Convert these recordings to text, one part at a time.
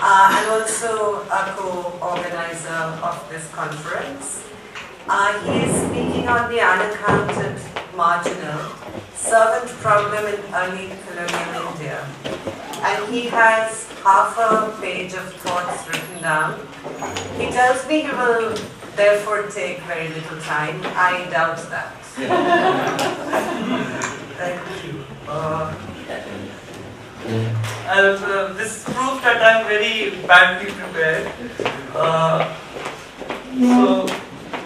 and also a co-organizer of this conference. He is speaking on the unaccounted, marginal servant problem in early colonial India. And he has half a page of thoughts written down. He tells me he will therefore take very little time. I doubt that. Thank you. This proves that I am very badly prepared. So,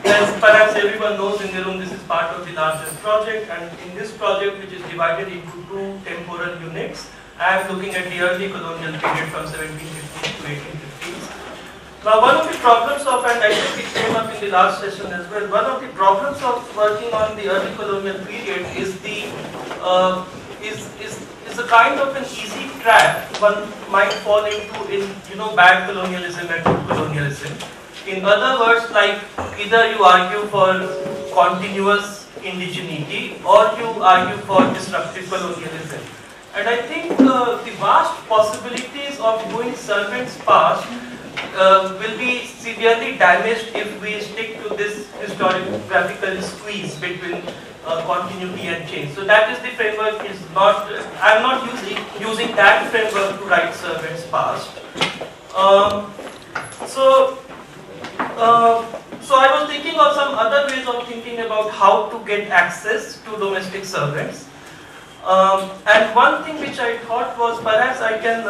as perhaps everyone knows in the room, this is part of the largest project, and in this project, which is divided into two temporal units, I am looking at the early colonial period from 1750s to 1850s. Now, one of the problems of, and I think it came up in the last session as well, one of the problems of working on the early colonial period is the is a kind of an easy trap one might fall into in bad colonialism and good colonialism. In other words, like either you argue for continuous indigeneity or you argue for disruptive colonialism. And I think the vast possibilities of going servants past will be severely damaged if we stick to this historiographical squeeze between continuity and change. So that is the framework. Is not. I am not using that framework to write servants past. So I was thinking of some other ways of thinking about how to get access to domestic servants. And one thing which I thought was perhaps I can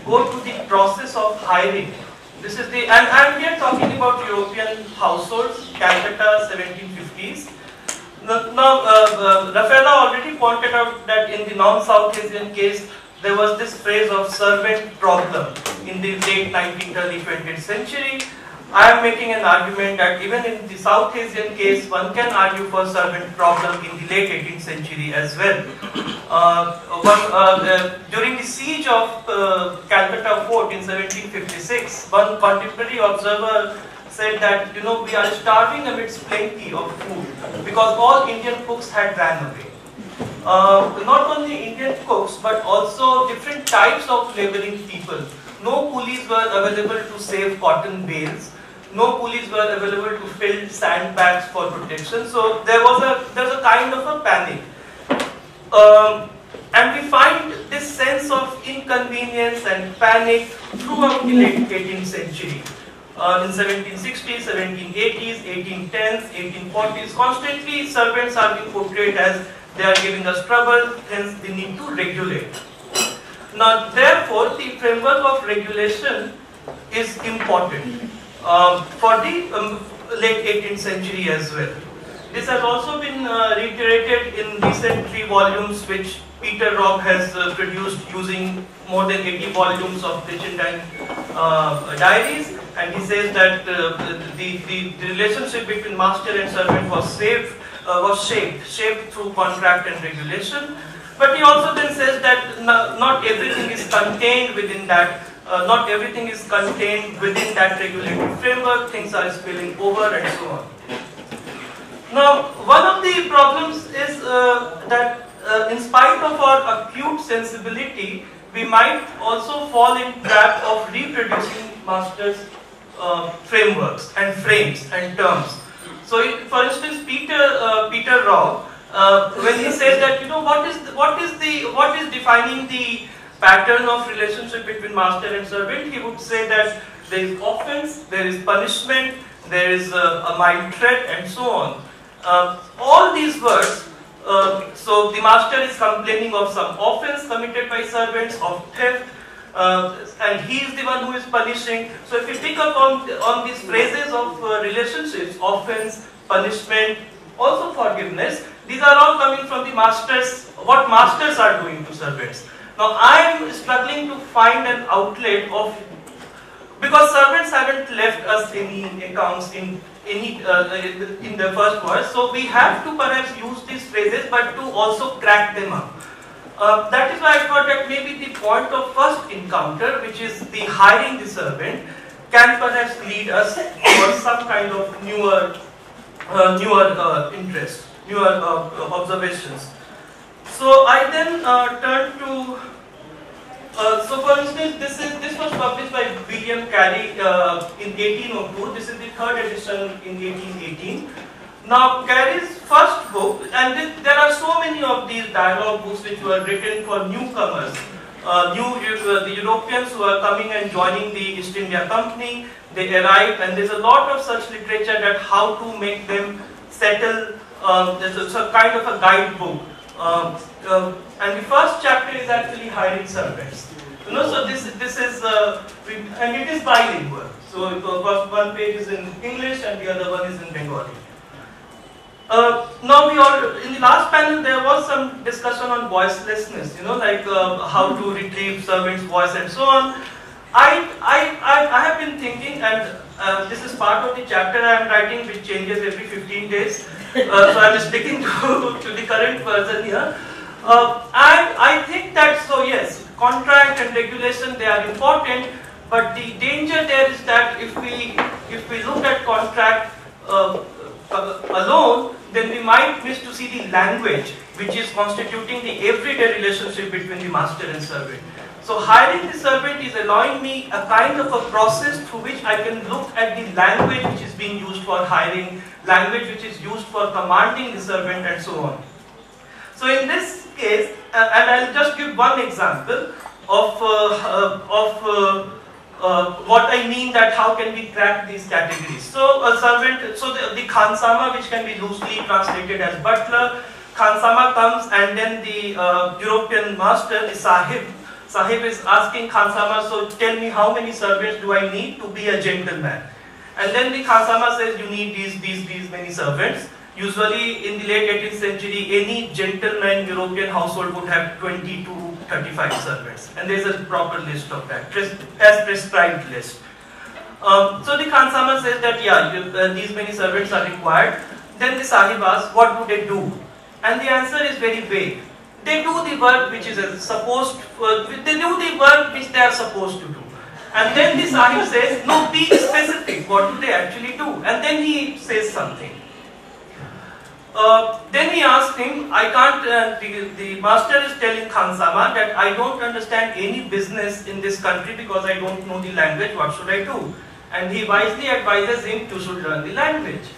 go to the process of hiring. This is the, and I am here talking about European households, Calcutta, 1750s. Now, Rafaela already pointed out that in the non-South Asian case, there was this phrase of servant problem in the late 19th, early 20th century. I am making an argument that even in the South Asian case, one can argue for servant problem in the late 18th century as well. During the siege of Calcutta Fort in 1756, one contemporary observer said that, we are starving amidst plenty of food because all Indian cooks had ran away. Not only Indian cooks, but also different types of laboring people. No coolies were available to save cotton bales. No coolies were available to fill sandbags for protection. So there was a kind of a panic. And we find this sense of inconvenience and panic throughout the late 18th century. In 1760s, 1780s, 1810s, 1840s, constantly servants are being portrayed as they are giving us trouble, hence the need to regulate. Now, therefore, the framework of regulation is important for the late 18th century as well. This has also been reiterated in recent 3 volumes which Peter Robb has produced using more than 80 volumes of Byzantine diaries, and he says that the relationship between master and servant was shaped through contract and regulation. But he also then says that not everything is contained within that. Not everything is contained within that regulatory framework. Things are spilling over and so on. Now, one of the problems is that in spite of our acute sensibility, we might also fall in trap of reproducing masters' frameworks and frames and terms. So, for instance, Peter Robb, when he says that what is defining the pattern of relationship between master and servant, he would say that there is offense, there is punishment, there is a mild threat, and so on. All these words. So the master is complaining of some offense committed by servants, of theft, and he is the one who is punishing. So if you pick up on these phrases of relationships, offense, punishment, also forgiveness, these are all coming from the masters, what masters are doing to servants. Now I am struggling to find an outlet of, because servants haven't left us any accounts in the first verse, so we have to perhaps use these phrases, but to also crack them up. That is why I thought that maybe the point of first encounter, which is the hiring the servant, can perhaps lead us towards some kind of newer interest, newer observations. So I then turned to So for instance, this was published by William Carey in 1802. This is the third edition in 1818. Now Carey's first book, and there are so many of these dialogue books which were written for newcomers, the Europeans who are coming and joining the East India Company. They arrive, and there's a lot of such literature that how to make them settle. There's a kind of a guidebook. And the first chapter is actually hiring servants. So this is and it is bilingual. So one page is in English and the other one is in Bengali. Now in the last panel there was some discussion on voicelessness. Like how to retrieve servants' voice and so on. I have been thinking, and this is part of the chapter I am writing, which changes every 15 days. So I am sticking to the current version here. I think that, so yes, contract and regulation, they are important, but the danger there is that if we look at contract alone, then we might miss to see the language which is constituting the everyday relationship between the master and servant. So hiring the servant is allowing me a kind of a process through which I can look at the language which is being used for hiring, language which is used for commanding the servant and so on. So in this case, and I'll just give one example of what I mean, that how can we crack these categories. So a servant, so the Khansama, which can be loosely translated as butler, Khansama comes, and then the European master, the Sahib is asking Khansama, so tell me how many servants do I need to be a gentleman? And then the Khansama says you need these many servants. Usually in the late 18th century, any gentleman European household would have 20 to 35 servants. And there is a proper list of that, as prescribed list. So the Khansama says that yeah, these many servants are required. Then the Sahib asks, what do they do? And the answer is very vague. They do the work which is supposed, they do the work which they are supposed to do. And then the Sahib says, no, be specific, what do they actually do? And then he says something. Then he asked him, I can't, the master is telling Khansama that I don't understand any business in this country because I don't know the language, what should I do? And he wisely advises him to should learn the language.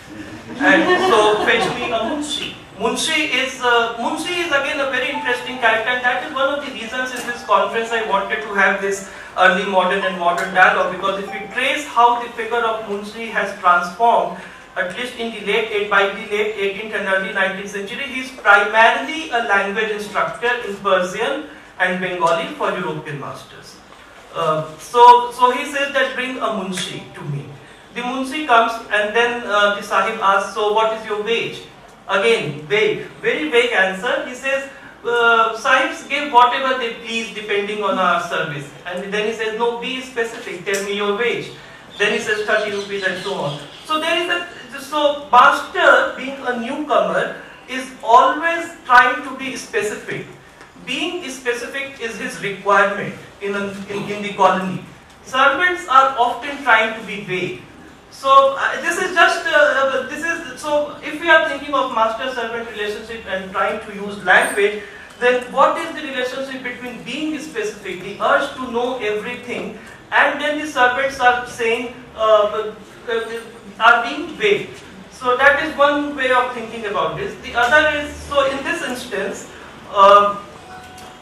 And so fetch me a Munshi. Munshi is again a very interesting character, and that is one of the reasons in this conference I wanted to have this early modern and modern dialogue, because if we trace how the figure of Munshi has transformed, at least in the by the late 18th and early 19th century, he is primarily a language instructor in Persian and Bengali for European masters. So he says that bring a Munshi to me. The Munshi comes, and then the Sahib asks, so what is your wage? Again, vague, very vague answer. He says, Sahibs give whatever they please depending on our service. And then he says, no, be specific, tell me your wage. Then he says 30 rupees and so on. So there is so master, being a newcomer, is always trying to be specific. Being specific is his requirement in the colony. Servants are often trying to be vague. So this is just, so if we are thinking of master-servant relationship and trying to use language, then what is the relationship between being specific, the urge to know everything, and then the servants are saying, are being vague. So that is one way of thinking about this. The other is, so in this instance,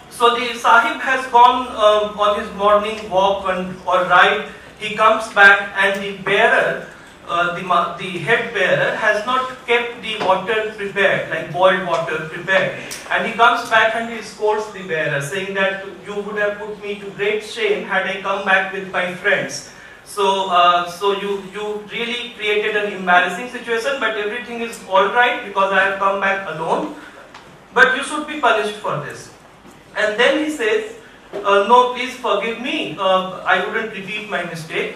so the Sahib has gone on his morning walk or ride. He comes back, and the bearer, the head bearer, has not kept the water prepared, like boiled water prepared. And he comes back and he scolds the bearer, saying that you would have put me to great shame had I come back with my friends. So you really created an embarrassing situation, but everything is all right because I have come back alone. But you should be punished for this. And then he says, no, please forgive me, I wouldn't repeat my mistake.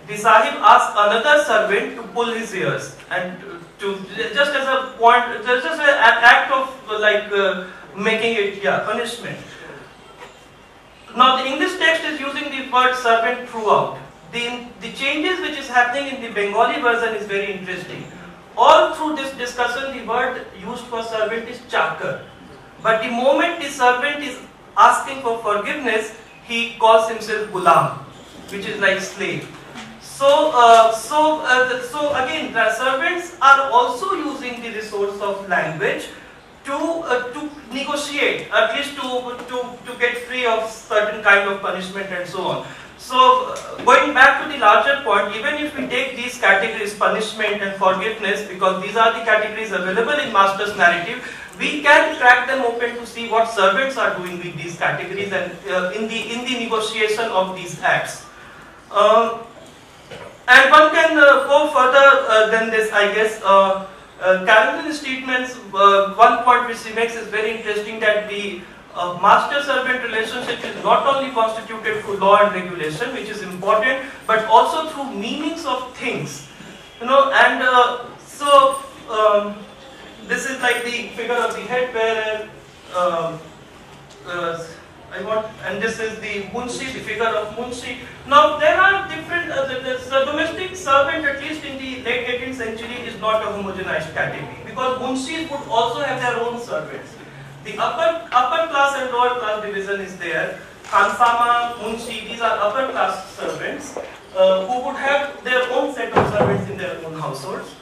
The Sahib asks another servant to pull his ears, and to just as a point, just as an act of like making it punishment. Now the English text is using the word servant throughout. The changes which is happening in the Bengali version is very interesting. All through this discussion, the word used for servant is chakar. But the moment the servant is asking for forgiveness, he calls himself Gulam, which is like slave. So again, the servants are also using the resource of language to negotiate, at least to get free of certain kind of punishment and so on. So going back to the larger point, even if we take these categories, punishment and forgiveness, because these are the categories available in Master's narrative, we can crack them open to see what servants are doing with these categories and in the negotiation of these acts. And one can go further than this, I guess. Calvin's statements, one point which he makes is very interesting, that the master-servant relationship is not only constituted through law and regulation, which is important, but also through meanings of things. You know, and this is like the figure of the headwearer. And this is the munshi, the figure of munshi. Now there are different, the domestic servant, at least in the late 18th century, is not a homogenized category, because munshis would also have their own servants. The upper class and lower class division is there. Khansama, munshi, these are upper class servants who would have their own set of servants in their own households.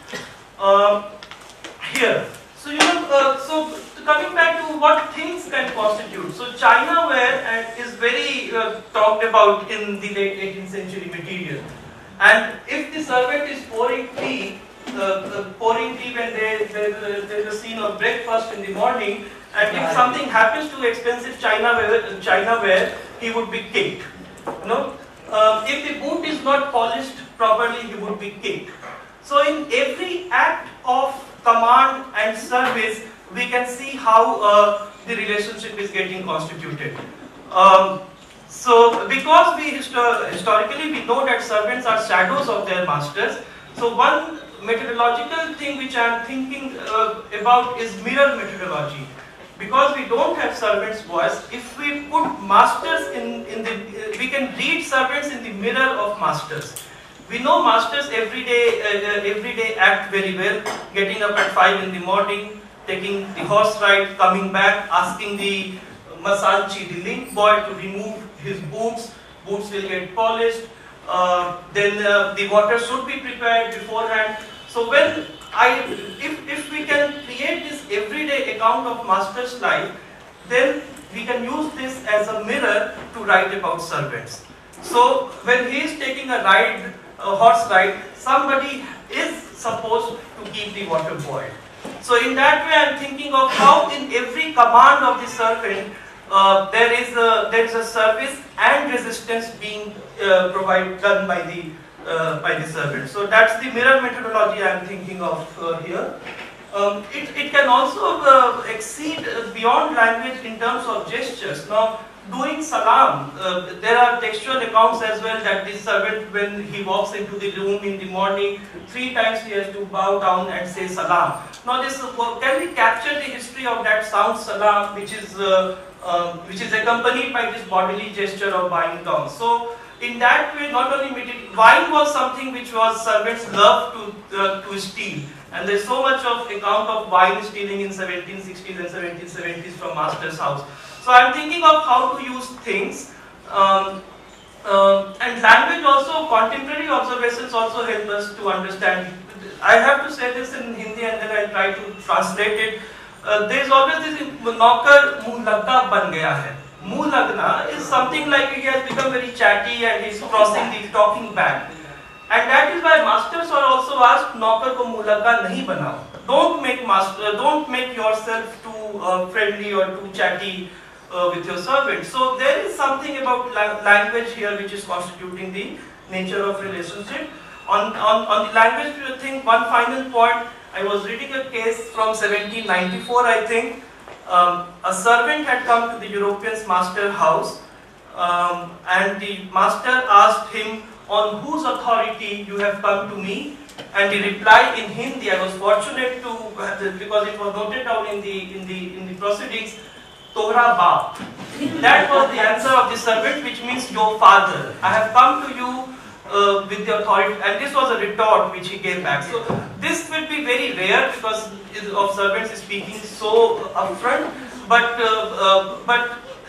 Here, so you know, so coming back to what things can constitute. So China ware is very talked about in the late 18th century material. And if the servant is pouring tea when there is a scene of breakfast in the morning, and if something happens to expensive China ware, he would be kicked. You know, if the boot is not polished properly, he would be kicked. So in every act of command and service, we can see how the relationship is getting constituted. So because we historically we know that servants are shadows of their masters, so one methodological thing which I am thinking about is mirror methodology. Because we don't have servants' voice, if we put masters we can read servants in the mirror of masters. We know masters every day act very well, getting up at 5 in the morning, taking the horse ride, coming back, asking the masalchi, the link boy, to remove his boots. Boots will get polished. Then the water should be prepared beforehand. So when if we can create this everyday account of master's life, then we can use this as a mirror to write about servants. So when he is taking a horse ride, somebody is supposed to keep the water boiled. So in that way, I am thinking of how in every command of the servant there is a service and resistance being done by the servant. So that's the mirror methodology I am thinking of here. It can also exceed beyond language in terms of gestures. Now, doing salam, there are textual accounts as well that the servant, when he walks into the room in the morning, 3 times he has to bow down and say salam. Now, can we capture the history of that sound salam, which is accompanied by this bodily gesture of bowing down? So, in that way, not only wine was something which was servants loved to steal, and there is so much of account of wine stealing in 1760s and 1770s from master's house. So I am thinking of how to use things, and language also, contemporary observations also help us to understand. I have to say this in Hindi and then I try to translate it. There is always this knocker muh lagna ban gaya hai. Muh lagna is something like he has become very chatty and he is crossing the talking back. And that is why masters are also asked, knocker ko muh lagna nahi banao. Don't make yourself too friendly or too chatty with your servant. So there is something about language here which is constituting the nature of relationship. On the language thing, one final point. I was reading a case from 1794, I think. A servant had come to the European's master house, and the master asked him, on whose authority you have come to me? And he replied in Hindi. I was fortunate to, because it was noted down in the proceedings, Tohra Baap. That was the answer of the servant, which means your father. I have come to you with the authority, and this was a retort which he gave back. So this will be very rare because of servants speaking so upfront, but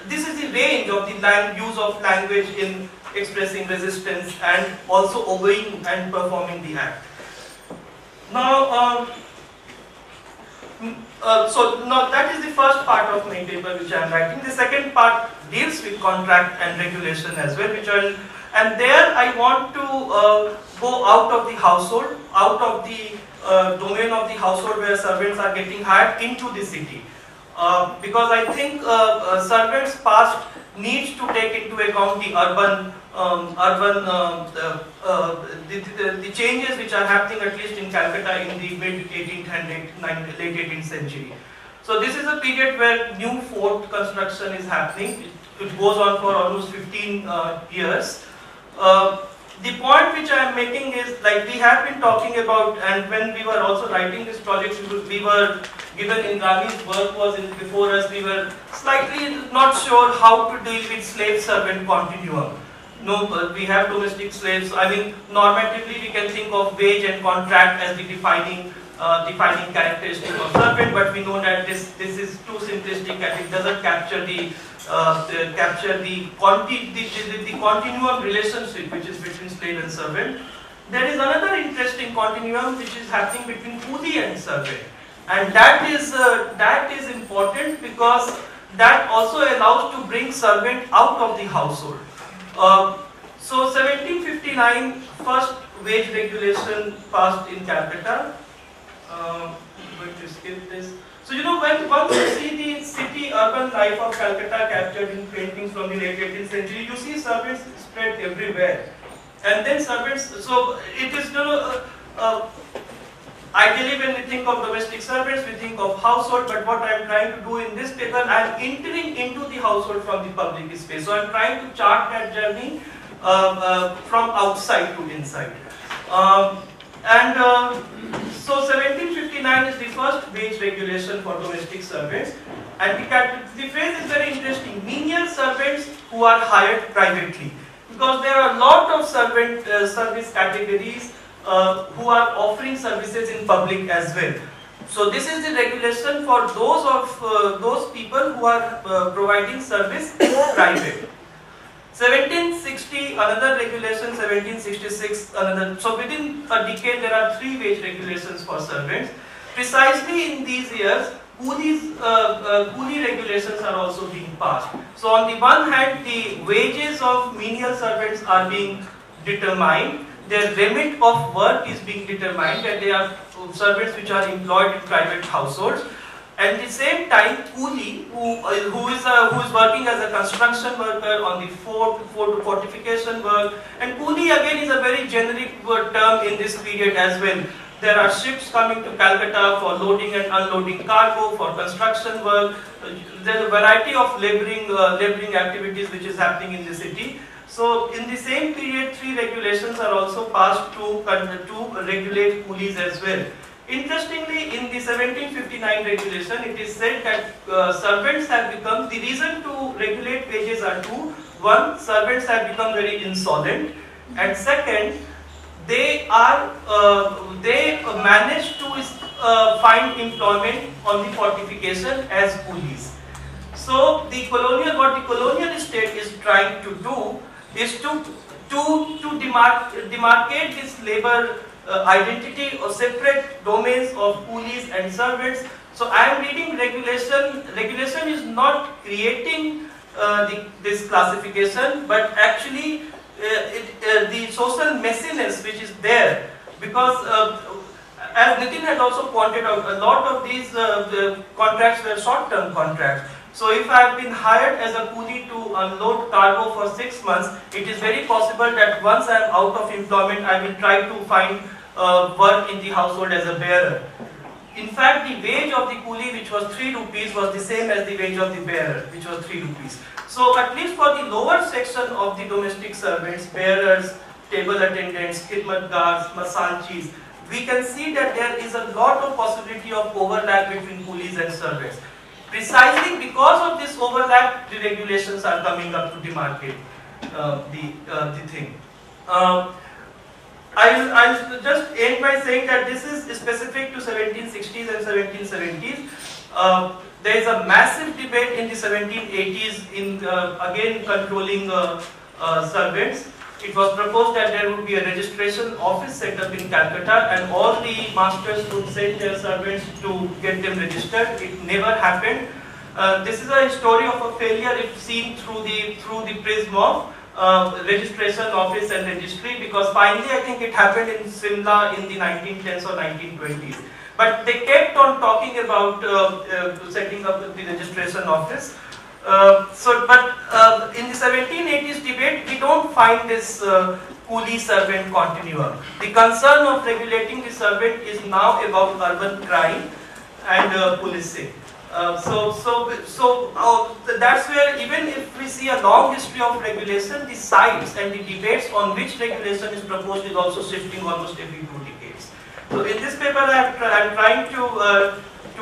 this is the range of the use of language in expressing resistance and also obeying and performing the act. Now, so now that is the first part of my paper which I am writing. The second part deals with contract and regulation as well, and there I want to go out of the household, out of the domain of the household where servants are getting hired into the city. Because I think servants past needs to take into account the the changes which are happening at least in Calcutta in the mid 18th and late 18th century. So this is a period where new fort construction is happening. It goes on for almost 15 years. The point which I am making is, like we have been talking about, and when we were also writing this project, we were given Indrani's work was before us, we were slightly not sure how to deal with slave-servant continuum. No, we have domestic slaves. I mean, normatively we can think of wage and contract as the defining characteristic of servant, but we know that this is too simplistic and it doesn't capture the continuum relationship which is between slave and servant. There is another interesting continuum which is happening between coolie and servant, and that is important because that also allows to bring servant out of the household. So 1759 first wage regulation passed in Calcutta. I'm going to skip this. So you know, once you see the city-urban life of Calcutta captured in paintings from the late 18th century, you see servants spread everywhere. And then servants, so it is, ideally when we think of domestic servants, we think of household, but what I am trying to do in this paper, I am entering into the household from the public space. So I am trying to chart that journey from outside to inside. So 1759 is the first wage regulation for domestic servants, and the phrase is very interesting: menial servants who are hired privately, because there are a lot of service categories who are offering services in public as well. So this is the regulation for those people who are providing service private. 1760 another regulation, 1766 another. So within a decade there are 3 wage regulations for servants. Precisely in these years, coolie regulations are also being passed. So on the one hand, the wages of menial servants are being determined, their remit of work is being determined, that they are servants which are employed in private households. At the same time, coolie, who is working as a construction worker on the fort fortification work, and coolie again is a very generic term in this period as well. There are ships coming to Calcutta for loading and unloading cargo, for construction work. There is a variety of laboring activities which is happening in the city. So in the same period, 3 regulations are also passed to regulate coolies as well. Interestingly, in the 1759 regulation, it is said that servants have become, the reason to regulate wages are 2. One, servants have become very insolent, and second, they manage to find employment on the fortification as coolies. So what the colonial state is trying to do is to demarcate this labor identity or separate domains of coolies and servants. So I am reading regulation. Regulation is not creating this classification, but actually the social messiness which is there, because as Nitin had also pointed out, a lot of these contracts were short-term contracts. So if I have been hired as a coolie to unload cargo for 6 months, it is very possible that once I am out of employment, I will try to find work in the household as a bearer. In fact, the wage of the coolie, which was 3 rupees, was the same as the wage of the bearer, which was 3 rupees. So at least for the lower section of the domestic servants, bearers, table attendants, khidmatgars, masanchis, we can see that there is a lot of possibility of overlap between coolies and servants. Precisely because of this overlap, the regulations are coming up to demarcate the thing. I'll just end by saying that this is specific to 1760s and 1770s. There is a massive debate in the 1780s in again controlling servants. It was proposed that there would be a registration office set up in Calcutta and all the masters would send their servants to get them registered. It never happened. This is a story of a failure if seen through the prism of registration office and registry, because finally I think it happened in Simla in the 1910s or 1920s. But they kept on talking about setting up the registration office. But in the 1780s debate, we don't find this coolie servant continuum. The concern of regulating the servant is now about urban crime and policing. That's where even if we see a long history of regulation, the sites and the debates on which regulation is proposed is also shifting almost every 2 decades. So in this paper, I'm trying to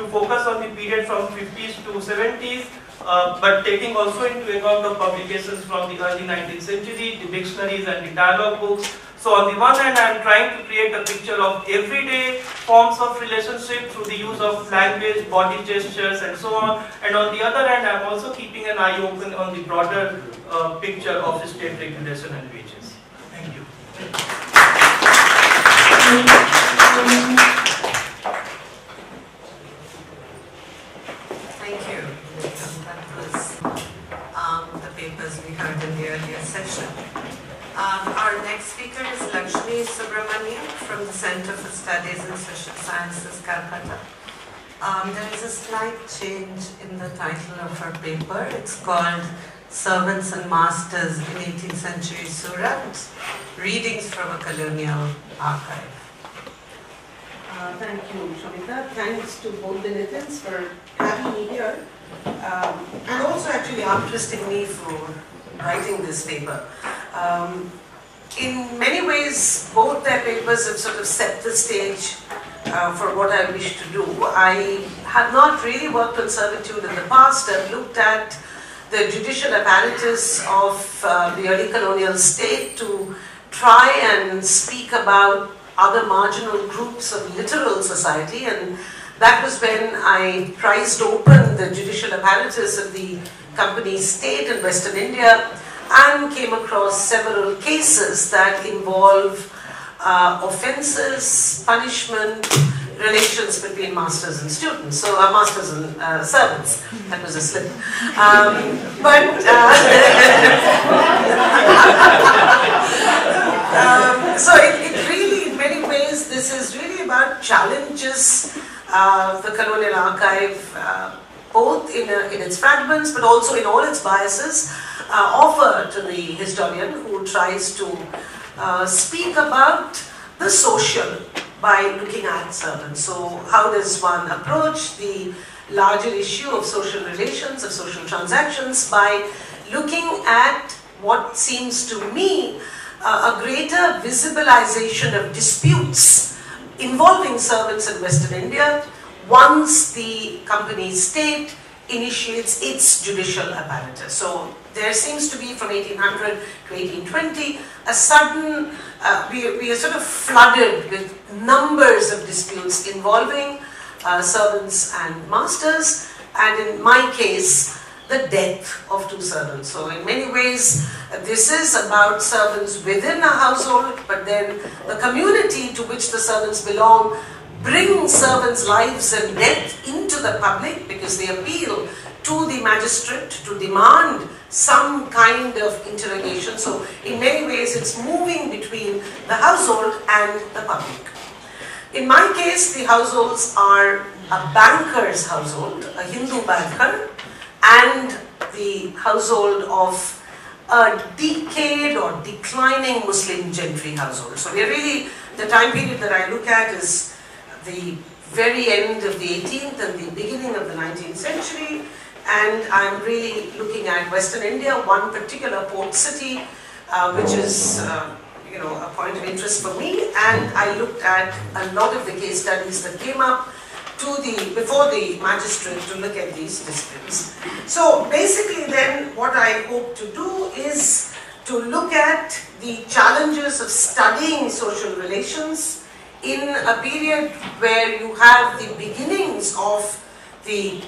focus on the period from 50s to 70s. But taking also into account of publications from the early 19th century, the dictionaries and the dialogue books. So on the one hand, I am trying to create a picture of everyday forms of relationship through the use of language, body gestures and so on. And on the other hand, I am also keeping an eye open on the broader picture of state regulation and wages. Thank you. Thank you. That was the papers we heard in the earlier session. Our next speaker is Lakshmi Subramanian from the Center for Studies in Social Sciences, Calcutta. There is a slight change in the title of her paper. It's called Servants and Masters in 18th Century Surat, Readings from a Colonial Archive. Thank you, Shamita. Thanks to both the Nitins for having me here. And also actually interesting me for writing this paper. In many ways, both their papers have sort of set the stage for what I wish to do. I had not really worked on servitude in the past. I've looked at the judicial apparatus of the early colonial state to try and speak about other marginal groups of literal society, and that was when I prized open the judicial apparatus of the company state in Western India and came across several cases that involve offences, punishment, relations between masters and students, so masters and servants. That was a slip. So it really, in many ways, this is really about challenges the colonial archive, both in its fragments, but also in all its biases, offer to the historian who tries to speak about the social by looking at servants. So how does one approach the larger issue of social relations, of social transactions, by looking at what seems to me a greater visibilization of disputes involving servants in Western India once the company state initiates its judicial apparatus. So there seems to be from 1800 to 1820 a sudden, we are sort of flooded with numbers of disputes involving servants and masters, and in my case, the death of 2 servants. So in many ways, this is about servants within a household, but then the community to which the servants belong bring servants' lives and death into the public because they appeal to the magistrate to demand some kind of interrogation. So in many ways, it's moving between the household and the public. In my case, the households are a banker's household, a Hindu banker, and the household of a decayed or declining Muslim gentry household. So we are really, the time period that I look at is the very end of the 18th and the beginning of the 19th century, and I'm really looking at Western India, one particular port city, which is a point of interest for me, and I looked at a lot of the case studies that came up before the magistrate to look at these disputes. So basically then what I hope to do is to look at the challenges of studying social relations in a period where you have the beginnings of the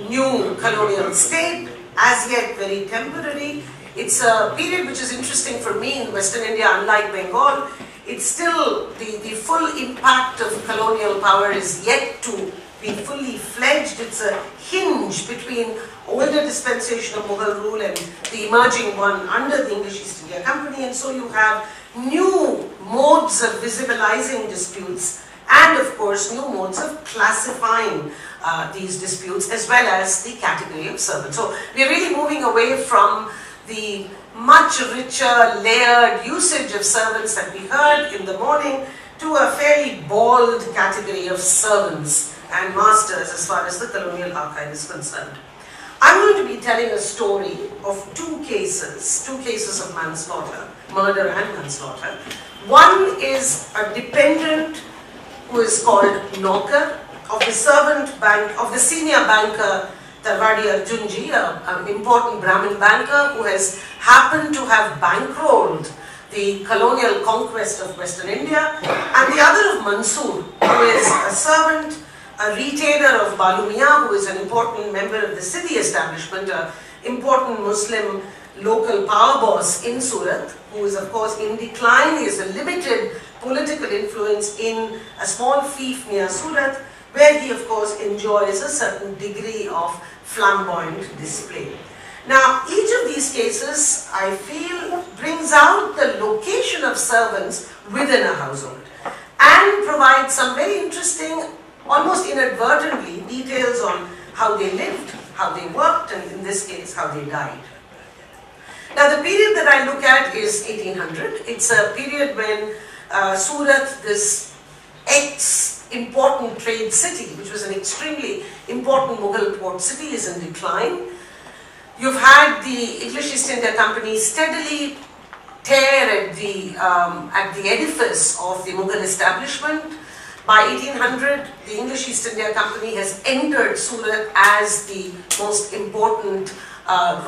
new colonial state, as yet very temporary. It's a period which is interesting for me in Western India, unlike Bengal. It's still, the full impact of colonial power is yet to be fully fledged. It's a hinge between older dispensation of Mughal rule and the emerging one under the English East India Company, and so you have new modes of visibilizing disputes and of course new modes of classifying these disputes, as well as the category of servants. So we are really moving away from the much richer layered usage of servants that we heard in the morning to a fairly bald category of servants and masters as far as the colonial archive is concerned. I'm going to be telling a story of two cases of manslaughter, murder and manslaughter. One is a dependent who is called Naukar of the servant bank, of the senior banker Tarwadi Arjunji, an important Brahmin banker who has happened to have bankrolled the colonial conquest of Western India, and the other of Monsoon, who is a servant, a retainer of Balu Mian, who is an important member of the city establishment, an important Muslim local power boss in Surat, who is of course in decline. He has a limited political influence in a small fief near Surat, where he of course enjoys a certain degree of flamboyant display. Now, each of these cases, I feel, brings out the location of servants within a household and provides some very interesting, almost inadvertently, details on how they lived, how they worked, and in this case, how they died. Now, the period that I look at is 1800. It's a period when Surat, this important trade city, which was an extremely important Mughal port city, is in decline. You've had the English East India Company steadily tear at the edifice of the Mughal establishment. By 1800, the English East India Company has entered Surat as the most important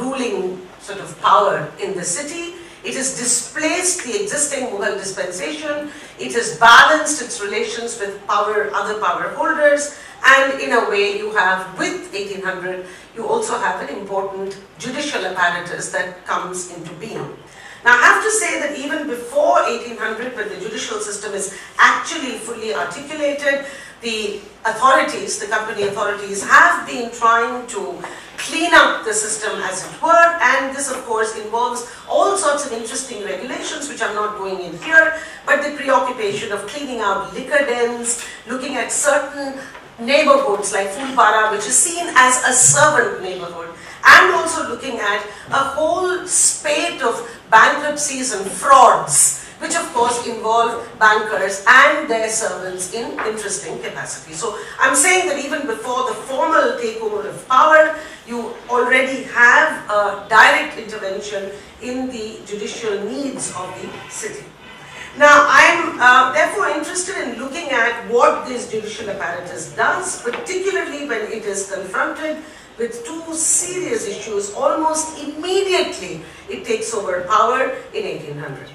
ruling sort of power in the city. It has displaced the existing Mughal dispensation. It has balanced its relations with other power holders, and in a way you have, with 1800, you also have an important judicial apparatus that comes into being. Now, I have to say that even before 1800, when the judicial system is actually fully articulated, the authorities, the company authorities, have been trying to clean up the system, as it were, and this of course involves all sorts of interesting regulations which I'm not going in here, but the preoccupation of cleaning out liquor dens, looking at certain neighborhoods like Fulpara, which is seen as a servant neighborhood, and also looking at a whole spate of bankruptcies and frauds, which of course involve bankers and their servants in interesting capacity. So I'm saying that even before the formal takeover of power, you already have a direct intervention in the judicial needs of the city. Now, I'm therefore interested in looking at what this judicial apparatus does, particularly when it is confronted with two serious issues. Almost immediately it takes over power in 1800.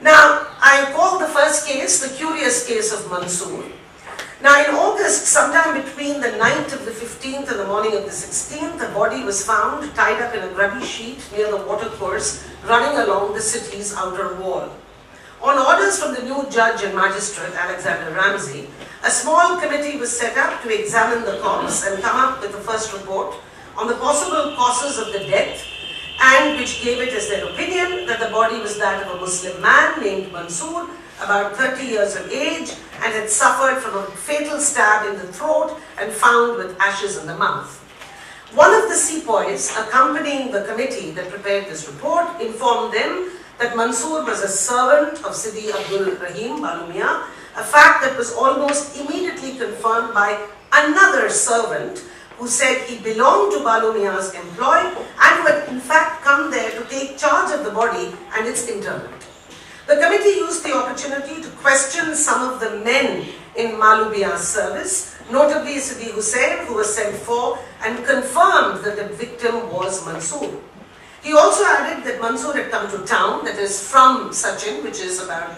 Now, I call the first case the curious case of Monsoon. Now, in August, sometime between the night of the 15th and the morning of the 16th, a body was found tied up in a grubby sheet near the watercourse running along the city's outer wall. On orders from the new judge and magistrate, Alexander Ramsey, a small committee was set up to examine the corpse and come up with the first report on the possible causes of the death, and which gave it as their opinion that the body was that of a Muslim man named Monsoon, about 30 years of age, and had suffered from a fatal stab in the throat and found with ashes in the mouth. One of the sepoys accompanying the committee that prepared this report informed them that Monsoon was a servant of Sidi Abdul Rahim Balu Mian, a fact that was almost immediately confirmed by another servant who said he belonged to Balu Mian's employ and who had in fact come there to take charge of the body and its interment. The committee used the opportunity to question some of the men in Balu Mian's service, notably Sidi Hussain, who was sent for, and confirmed that the victim was Monsoon. He also added that Monsoon had come to town, that is from Sachin, which is about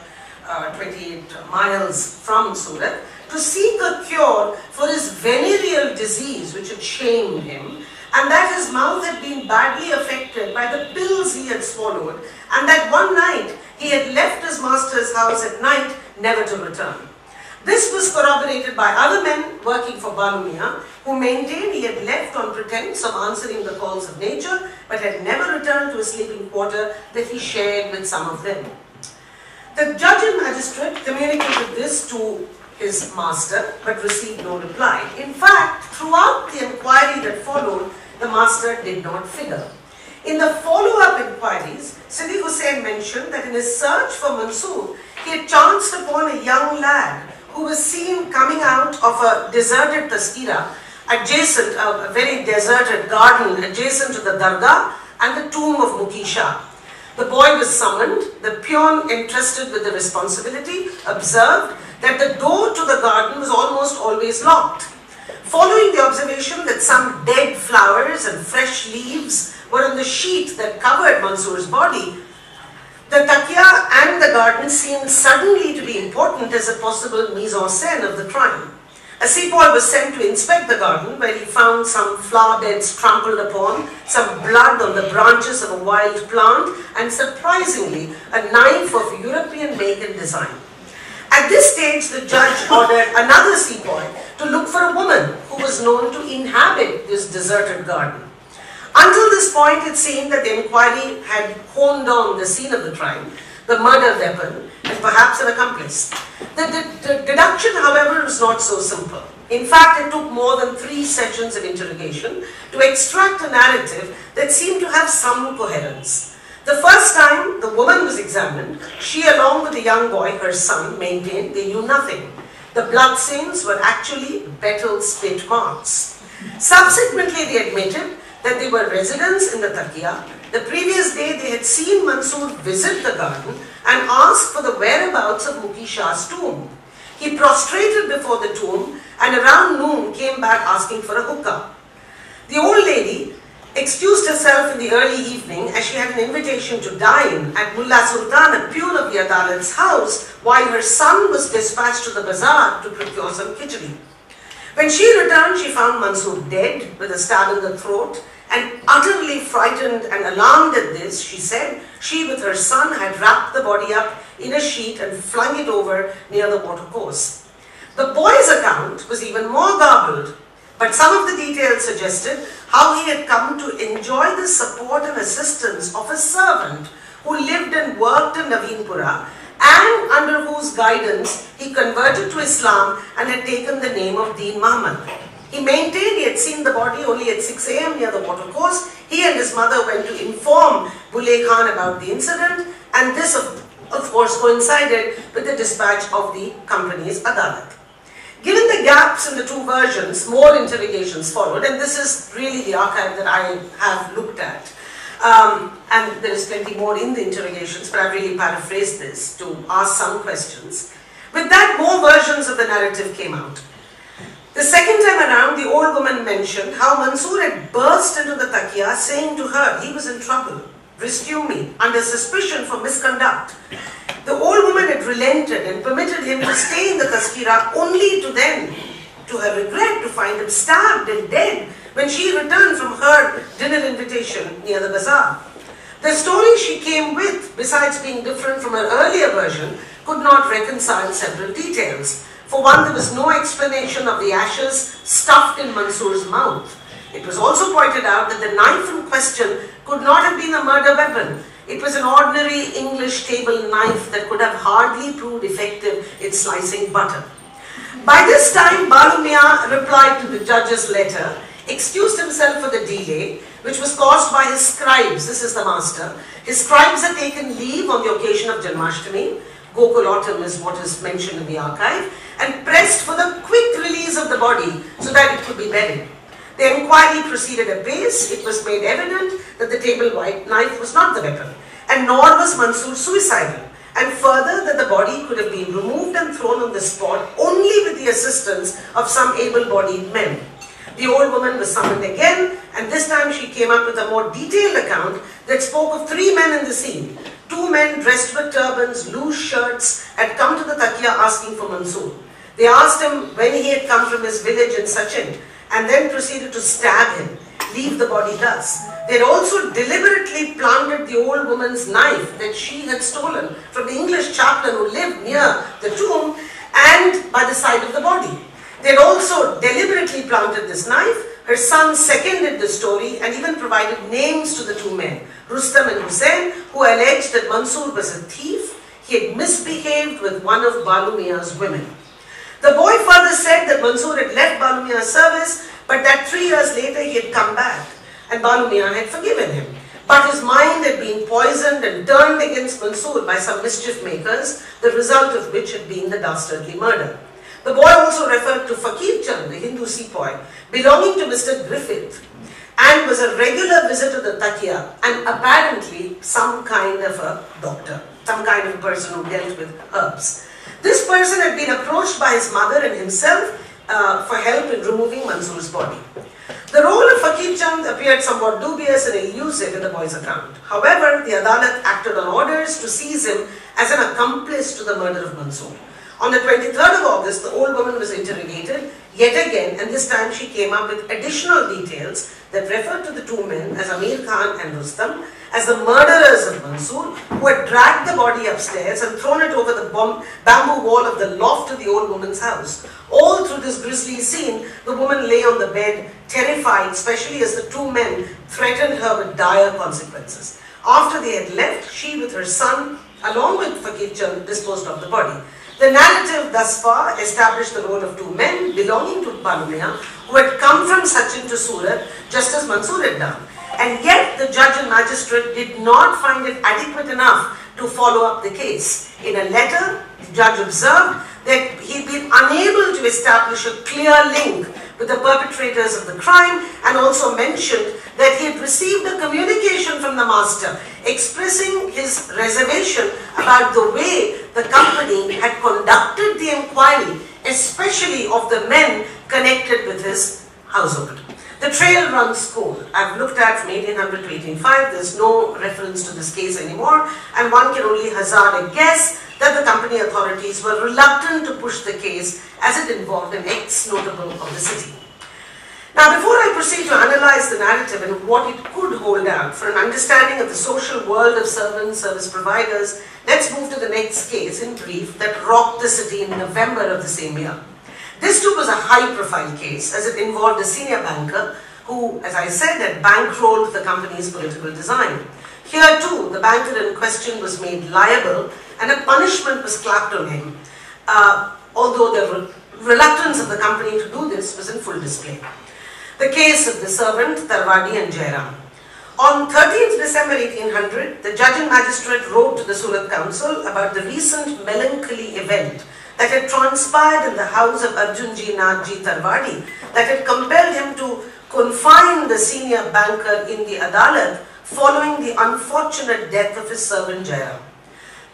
28 miles from Surat, to seek a cure for his venereal disease which had shamed him, and that his mouth had been badly affected by the pills he had swallowed, and that one night he had left his master's house at night never to return. This was corroborated by other men working for Banu Mian, who maintained he had left on pretense of answering the calls of nature, but had never returned to a sleeping quarter that he shared with some of them. The judge and magistrate communicated this to his master, but received no reply. In fact, throughout the inquiry that followed, the master did not figure. In the follow-up inquiries, Sidi Hussain mentioned that in his search for Monsoon, he had chanced upon a young lad who was seen coming out of a deserted taskira, adjacent, a very deserted garden adjacent to the dargah and the tomb of Mukisha. The boy was summoned. The peon entrusted with the responsibility observed that the door to the garden was almost always locked. Following the observation that some dead flowers and fresh leaves were on the sheet that covered Mansoor's body, the takia and the garden seemed suddenly to be important as a possible mise-en-scène of the crime. A sepoy was sent to inspect the garden, where he found some flower beds trampled upon, some blood on the branches of a wild plant, and surprisingly, a knife of European make and design. At this stage, the judge ordered another sepoy to look for a woman who was known to inhabit this deserted garden. Until this point, it seemed that the inquiry had honed on the scene of the crime, the murder weapon, and perhaps an accomplice. The deduction, however, was not so simple. In fact, it took more than 3 sessions of interrogation to extract a narrative that seemed to have some coherence. The first time the woman was examined, she, along with the young boy, her son, maintained they knew nothing. The blood stains were actually betel spit marks. Subsequently, they admitted that they were residents in the takia. The previous day, they had seen Mansoor visit the garden and ask for the whereabouts of Mukisha's tomb. He prostrated before the tomb and around noon came back asking for a hookah. The old lady excused herself in the early evening as she had an invitation to dine at Mullah Sultan, a peon of the Adalat's house, while her son was dispatched to the bazaar to procure some khichdi. When she returned, she found Mansoor dead with a stab in the throat, and utterly frightened and alarmed at this, she said she with her son had wrapped the body up in a sheet and flung it over near the watercourse. The boy's account was even more garbled, but some of the details suggested how he had come to enjoy the support and assistance of a servant who lived and worked in Naveenpura, and under whose guidance he converted to Islam and had taken the name of Deen Muhammad. He maintained he had seen the body only at 6 a.m. near the watercourse. He and his mother went to inform Bulle Khan about the incident, and this of course coincided with the dispatch of the company's Adalat. Given the gaps in the 2 versions, more interrogations followed, and this is really the archive that I have looked at. And there is plenty more in the interrogations, but I've really paraphrased this to ask some questions. With that, more versions of the narrative came out. The second time around, the old woman mentioned how Mansoor had burst into the takia saying to her he was in trouble, rescue me, under suspicion for misconduct. The old woman had relented and permitted him to stay in the taskira, only to then, to her regret, to find him stabbed and dead when she returned from her dinner invitation near the bazaar. The story she came with, besides being different from her earlier version, could not reconcile several details. For one, there was no explanation of the ashes stuffed in Mansoor's mouth. It was also pointed out that the knife in question could not have been a murder weapon. It was an ordinary English table knife that could have hardly proved effective in slicing butter. By this time, Banu Mian replied to the judge's letter, excused himself for the delay, which was caused by his scribes. This is the master. His scribes had taken leave on the occasion of Janmashtami. Gokul Autumn is what is mentioned in the archive, and pressed for the quick release of the body so that it could be buried. The inquiry proceeded apace. It was made evident that the table knife was not the weapon, and nor was Mansoor suicidal, and further that the body could have been removed and thrown on the spot only with the assistance of some able-bodied men. The old woman was summoned again, and this time she came up with a more detailed account that spoke of 3 men in the scene. two men dressed with turbans, loose shirts, had come to the takiya asking for Monsoon. They asked him when he had come from his village in Sachin and then proceeded to stab him, leave the body thus. They had also deliberately planted the old woman's knife that she had stolen from the English chaplain who lived near the tomb and by the side of the body. They had also deliberately planted this knife. Her son seconded the story and even provided names to the two men, Rustam and Hussain, who alleged that Monsoon was a thief. He had misbehaved with one of Balu Mia's women. The boy further said that Monsoon had left Balu Mia's service, but that 3 years later he had come back and Balu Mia had forgiven him. But his mind had been poisoned and turned against Monsoon by some mischief makers, the result of which had been the dastardly murder. The boy also referred to Fakir Chand, the Hindu sepoy, belonging to Mr. Griffith, and was a regular visitor to the takiya and apparently some kind of a doctor, some kind of a person who dealt with herbs. This person had been approached by his mother and himself for help in removing Mansoor's body. The role of Fakir Chand appeared somewhat dubious and elusive in the boy's account. However, the Adalat acted on orders to seize him as an accomplice to the murder of Monsoon. On the 23rd of August, the old woman was interrogated yet again, and this time she came up with additional details that referred to the two men as Amir Khan and Rustam as the murderers of Monsoon, who had dragged the body upstairs and thrown it over the bamboo wall of the loft of the old woman's house. All through this grisly scene, the woman lay on the bed, terrified, especially as the two men threatened her with dire consequences. After they had left, she with her son, along with Fakir Chand, disposed of the body. The narrative thus far established the role of two men belonging to Balu Mia who had come from Sachin to Surat just as Monsoon had done. And yet the judge and magistrate did not find it adequate enough to follow up the case. In a letter, the judge observed that he had been unable to establish a clear link with the perpetrators of the crime, and also mentioned that he had received a communication from the master expressing his reservation about the way the company had conducted the inquiry, especially of the men connected with his household. The trail runs cold. I've looked at from 1800 to 1805. There's no reference to this case anymore, and one can only hazard a guess that the company authorities were reluctant to push the case as it involved an ex-notable of the city. Now, before I proceed to analyze the narrative and what it could hold out for an understanding of the social world of servants, service providers, let's move to the next case in brief that rocked the city in November of the same year. This too was a high-profile case as it involved a senior banker who, as I said, had bankrolled the company's political design. Here too, the banker in question was made liable and a punishment was clapped on him, although the reluctance of the company to do this was in full display. The case of the servant Tarwadi and Jairam. On 13th December 1800, the judge and magistrate wrote to the Surat Council about the recent melancholy event that had transpired in the house of Arjunji Nathji Tarwadi that had compelled him to confine the senior banker in the Adalat following the unfortunate death of his servant Jairam.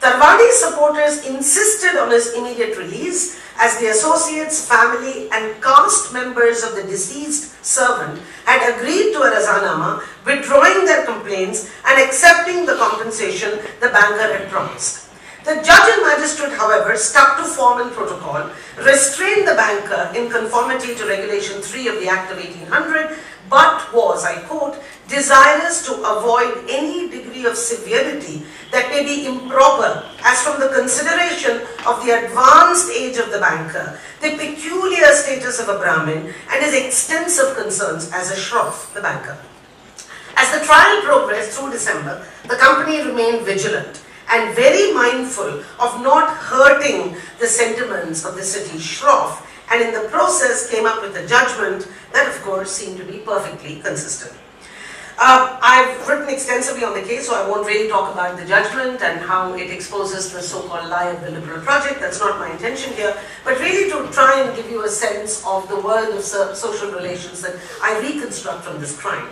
Tarwadi's supporters insisted on his immediate release as the associates, family and caste members of the deceased servant had agreed to a razanama, withdrawing their complaints and accepting the compensation the banker had promised. The judge and magistrate, however, stuck to form and protocol, restrained the banker in conformity to Regulation 3 of the Act of 1800, but was, I quote, desirous to avoid any degree of severity that may be improper as from the consideration of the advanced age of the banker, the peculiar status of a Brahmin, and his extensive concerns as a shroff, the banker. As the trial progressed through December, the company remained vigilant and very mindful of not hurting the sentiments of the city shroff, and in the process came up with a judgment that of course seemed to be perfectly consistent. I've written extensively on the case, so I won't really talk about the judgment and how it exposes the so-called lie of the liberal project. That's not my intention here, but really to try and give you a sense of the world of social relations that I reconstruct from this crime.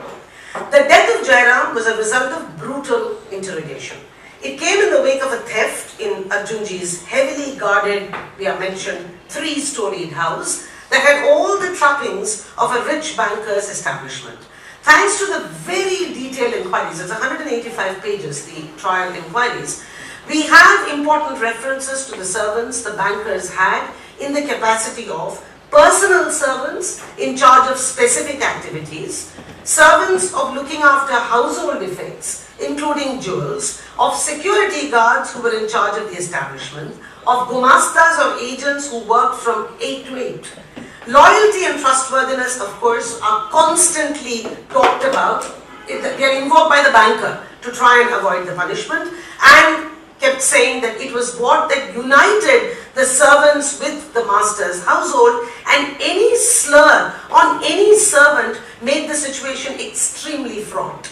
The death of Jairam was a result of brutal interrogation. It came in the wake of a theft in Arjunji's heavily guarded, we have mentioned, 3-storied house that had all the trappings of a rich banker's establishment. Thanks to the very detailed inquiries, it's 185 pages, the trial inquiries, we have important references to the servants the bankers had in the capacity of personal servants in charge of specific activities, servants of looking after household effects, including jewels, of security guards who were in charge of the establishment, of gumastas or agents who worked from 8 to 8. Loyalty and trustworthiness, of course, are constantly talked about. They are invoked by the banker to try and avoid the punishment, and kept saying that it was what that united the servants with the master's household, and any slur on any servant made the situation extremely fraught.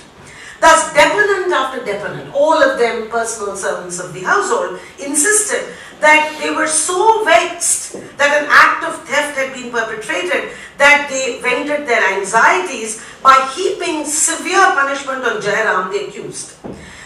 Thus, deponent after deponent, all of them personal servants of the household, insisted that they were so vexed that an act of theft had been perpetrated that they vented their anxieties by heaping severe punishment on Jairam, the accused.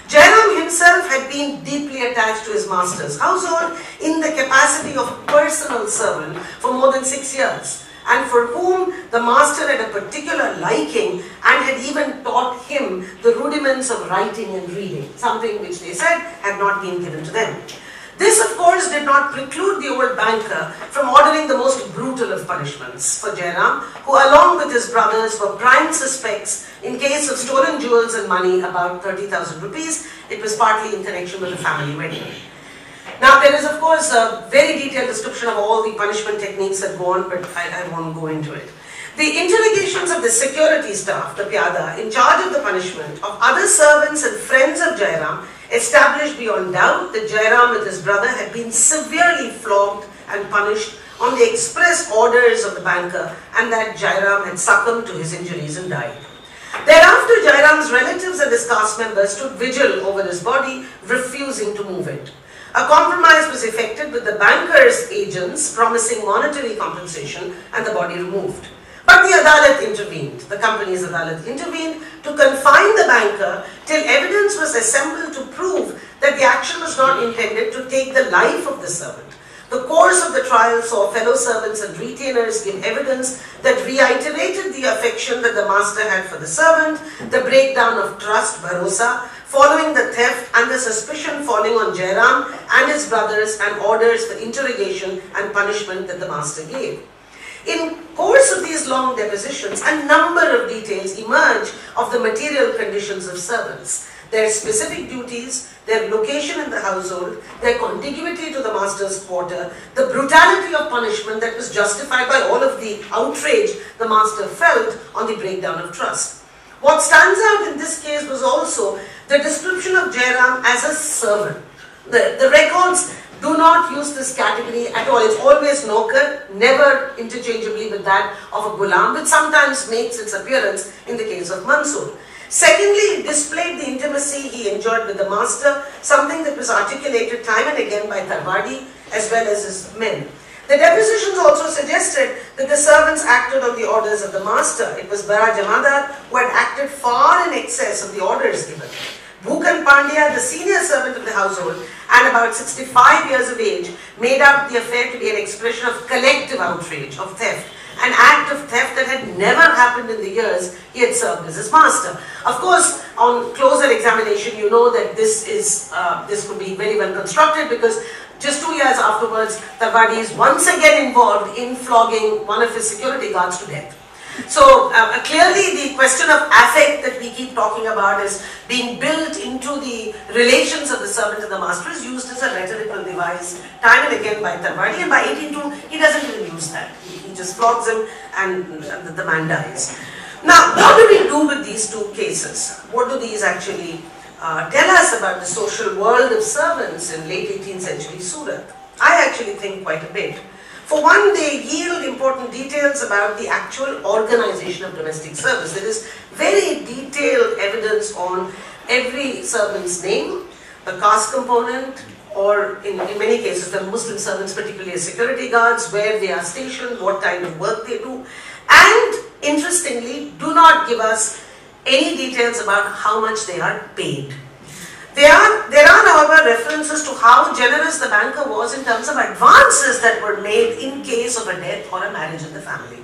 Jairam himself had been deeply attached to his master's household in the capacity of personal servant for more than 6 years, and for whom the master had a particular liking and had even taught him the rudiments of writing and reading, something which they said had not been given to them. This, of course, did not preclude the old banker from ordering the most brutal of punishments for Jairam, who along with his brothers were prime suspects in case of stolen jewels and money, about 30,000 rupees. It was partly in connection with the family wedding. Now, there is, of course, a very detailed description of all the punishment techniques that go on, but I won't go into it. The interrogations of the security staff, the Pyada, in charge of the punishment of other servants and friends of Jairam, established beyond doubt that Jairam with his brother had been severely flogged and punished on the express orders of the banker, and that Jairam had succumbed to his injuries and died. Thereafter, Jairam's relatives and his caste members stood vigil over his body, refusing to move it. A compromise was effected with the banker's agents promising monetary compensation and the body removed. But the Adalat intervened, the company's Adalat intervened to confine the banker till evidence was assembled to prove that the action was not intended to take the life of the servant. The course of the trial saw fellow servants and retainers give evidence that reiterated the affection that the master had for the servant, the breakdown of trust, bharosa, following the theft and the suspicion falling on Jairam and his brothers, and orders for interrogation and punishment that the master gave. In course of these long depositions, a number of details emerge of the material conditions of servants, their specific duties, their location in the household, their contiguity to the master's quarter, the brutality of punishment that was justified by all of the outrage the master felt on the breakdown of trust. What stands out in this case was also the description of Jairam as a servant. The records do not use this category at all. It's always Nokar, never interchangeably with that of a Ghulam, which sometimes makes its appearance in the case of Monsoon. Secondly, it displayed the intimacy he enjoyed with the master, something that was articulated time and again by Tarwadi as well as his men. The depositions also suggested that the servants acted on the orders of the master. It was Bara Jamadar who had acted far in excess of the orders given. Bhukan Pandya, the senior servant of the household, and about 65 years of age, made out the affair to be an expression of collective outrage, of theft, an act of theft that had never happened in the years he had served as his master. Of course, on closer examination, you know that this could be very well constructed, because just 2 years afterwards, Tarwadi is once again involved in flogging one of his security guards to death. So clearly the question of affect that we keep talking about is being built into the relations of the servant and the master is used as a rhetorical device time and again by Tarwadi, and by 1802 he doesn't even use that. He just flogs him and the man dies. Now, what do we do with these two cases? What do these actually tell us about the social world of servants in late 18th century Surat? I actually think quite a bit. For one, they yield important details about the actual organization of domestic service. There is very detailed evidence on every servant's name, the caste component, or in many cases the Muslim servants, particularly as security guards, where they are stationed, what kind of work they do, and interestingly do not give us any details about how much they are paid. There are, however, references to how generous the banker was in terms of advances that were made in case of a death or a marriage in the family.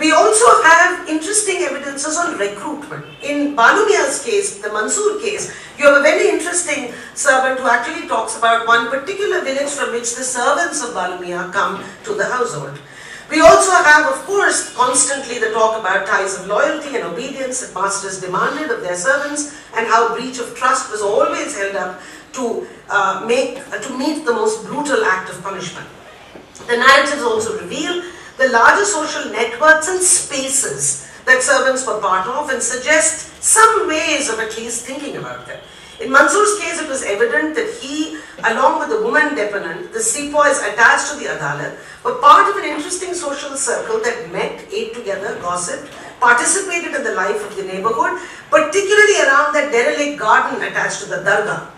We also have interesting evidences on recruitment. In Banu Mia's case, the Monsoon case, you have a very interesting servant who actually talks about one particular village from which the servants of Banu Mia come to the household. We also have, of course, constantly the talk about ties of loyalty and obedience that masters demanded of their servants, and how breach of trust was always held up to meet the most brutal act of punishment. The narratives also reveal the larger social networks and spaces that servants were part of, and suggest some ways of at least thinking about them. In Mansoor's case, it was evident that he, along with the woman deponent, the sepoys attached to the Adalat, were part of an interesting social circle that met, ate together, gossiped, participated in the life of the neighborhood, particularly around that derelict garden attached to the Dargah.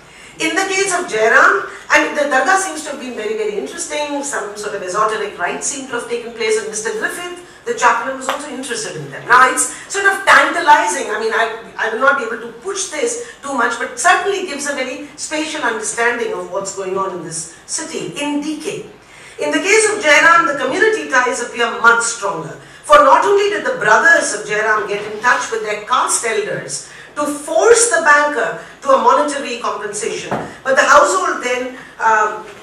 In the case of Jairam, and the Dargah seems to have been very, very interesting, some sort of esoteric rites seem to have taken place, and Mr. Griffith, the chaplain, was also interested in them. Now it's sort of tantalizing. I mean, I will not be able to push this too much, but certainly gives a very spatial understanding of what's going on in this city in decay. In the case of Jairam, the community ties appear much stronger. For not only did the brothers of Jairam get in touch with their caste elders to force the banker to a monetary compensation, but the household then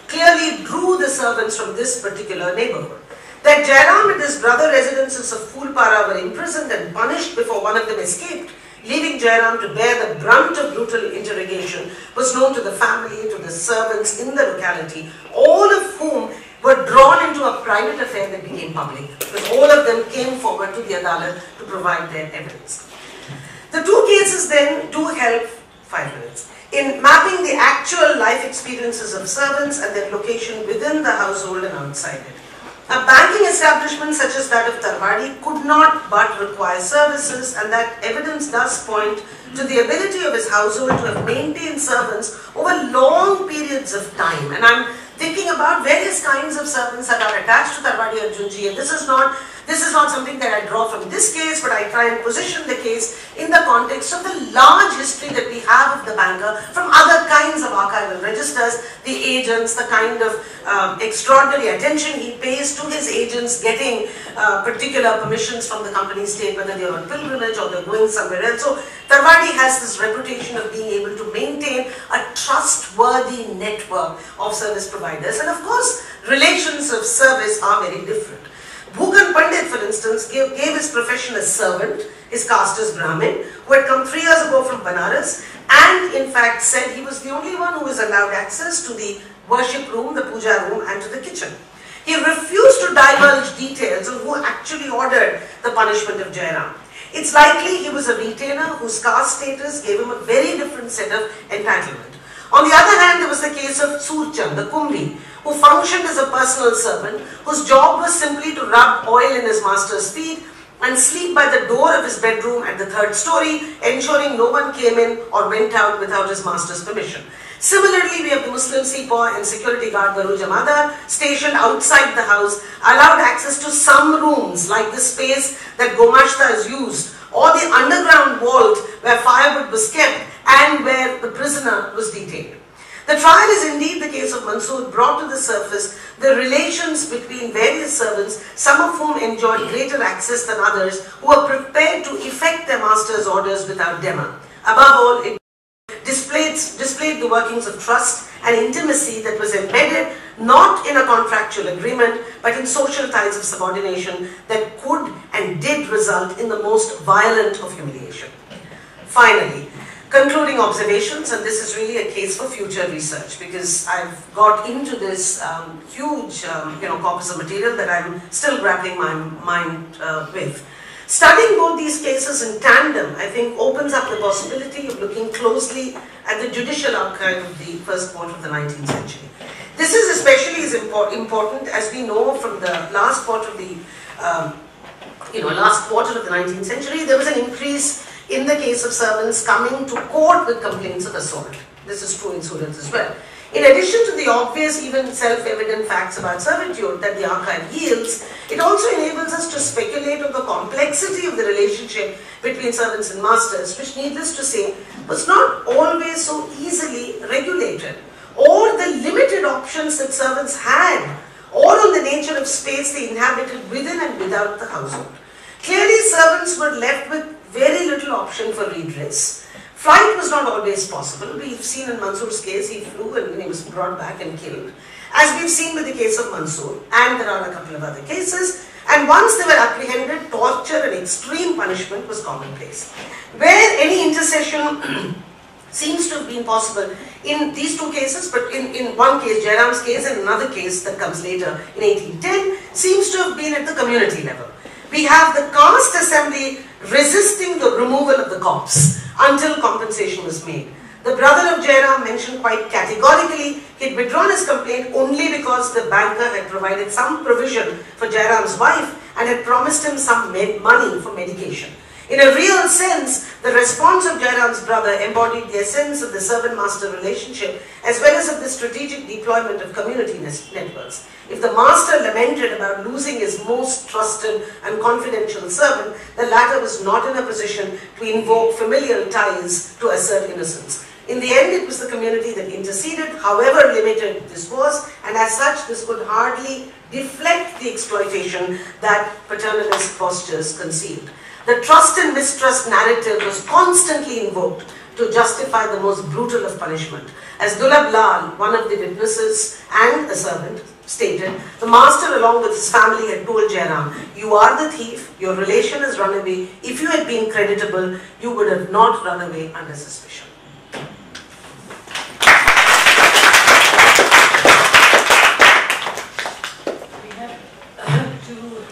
clearly drew the servants from this particular neighborhood. That Jairam and his brother residences of Phulpara were imprisoned and punished before one of them escaped, leaving Jairam to bear the brunt of brutal interrogation, was known to the family, to the servants in the locality, all of whom were drawn into a private affair that became public, because all of them came forward to the Adalat to provide their evidence. The two cases then do help, 5 minutes, in mapping the actual life experiences of servants and their location within the household and outside it. A banking establishment such as that of Tarwadi could not but require services, and that evidence does point to the ability of his household to have maintained servants over long periods of time. And I'm thinking about various kinds of servants that are attached to Tarwadi Arjunji, and this is not something that I draw from this case, but I try and position the case in the context of the large history that we have of the banker from other kinds of archival registers, the agents, the kind of extraordinary attention he pays to his agents getting particular permissions from the company state, whether they're on pilgrimage or they're going somewhere else. So Tarwadi has this reputation of being able to maintain a trustworthy network of service providers, and of course relations of service are very different. Bhukan Pandit, for instance, gave his profession as servant, his caste as Brahmin, who had come 3 years ago from Banaras, and in fact said he was the only one who was allowed access to the worship room, the puja room, and to the kitchen. He refused to divulge details on who actually ordered the punishment of Jairam. It's likely he was a retainer whose caste status gave him a very different set of entitlement. On the other hand, there was the case of Surchand, the Kumbhi, who functioned as a personal servant, whose job was simply to rub oil in his master's feet and sleep by the door of his bedroom at the 3rd story, ensuring no one came in or went out without his master's permission. Similarly, we have the Muslim sepoy and security guard Garu Jamadar stationed outside the house, allowed access to some rooms like the space that Gomashta is used, or the underground vault where firewood was kept and where the prisoner was detained. The trial is indeed the case of Monsoon brought to the surface the relations between various servants, some of whom enjoyed greater access than others, who were prepared to effect their master's orders without demur. Above all, it displayed the workings of trust and intimacy that was embedded not in a contractual agreement, but in social ties of subordination that could and did result in the most violent of humiliation. Finally, concluding observations, and this is really a case for future research, because I've got into this huge corpus of material that I'm still grappling my mind with. Studying both these cases in tandem, I think, opens up the possibility of looking closely at the judicial archive of the first quarter of the 19th century. This is especially as important as we know from the last quarter of the last quarter of the 19th century, there was an increase in the case of servants coming to court with complaints of assault. This is true in Surat as well. In addition to the obvious, even self-evident facts about servitude that the archive yields, it also enables us to speculate on the complexity of the relationship between servants and masters, which, needless to say, was not always so easily regulated, or the limited options that servants had, or on the nature of space they inhabited within and without the household. Clearly, servants were left with very little option for redress. Flight was not always possible. We've seen in Mansoor's case, he flew and he was brought back and killed. As we've seen with the case of Monsoon, and there are a couple of other cases. And once they were apprehended, torture and extreme punishment was commonplace. Where any intercession seems to have been possible in these two cases, but in one case, Jairam's case, and another case that comes later in 1810, seems to have been at the community level. We have the caste assembly resisting the removal of the corpse until compensation was made. The brother of Jairam mentioned quite categorically he had withdrawn his complaint only because the banker had provided some provision for Jairam's wife and had promised him some money for medication. In a real sense, the response of Jairam's brother embodied the essence of the servant-master relationship as well as of the strategic deployment of community networks. If the master lamented about losing his most trusted and confidential servant, the latter was not in a position to invoke familial ties to assert innocence. In the end, it was the community that interceded, however limited this was, and as such, this could hardly deflect the exploitation that paternalist postures concealed. The trust and mistrust narrative was constantly invoked to justify the most brutal of punishment. As Dulab Lal, one of the witnesses and a servant, stated, the master along with his family had told Jairam, "You are the thief, your relation has run away. If you had been creditable, you would have not run away under suspicion." We have two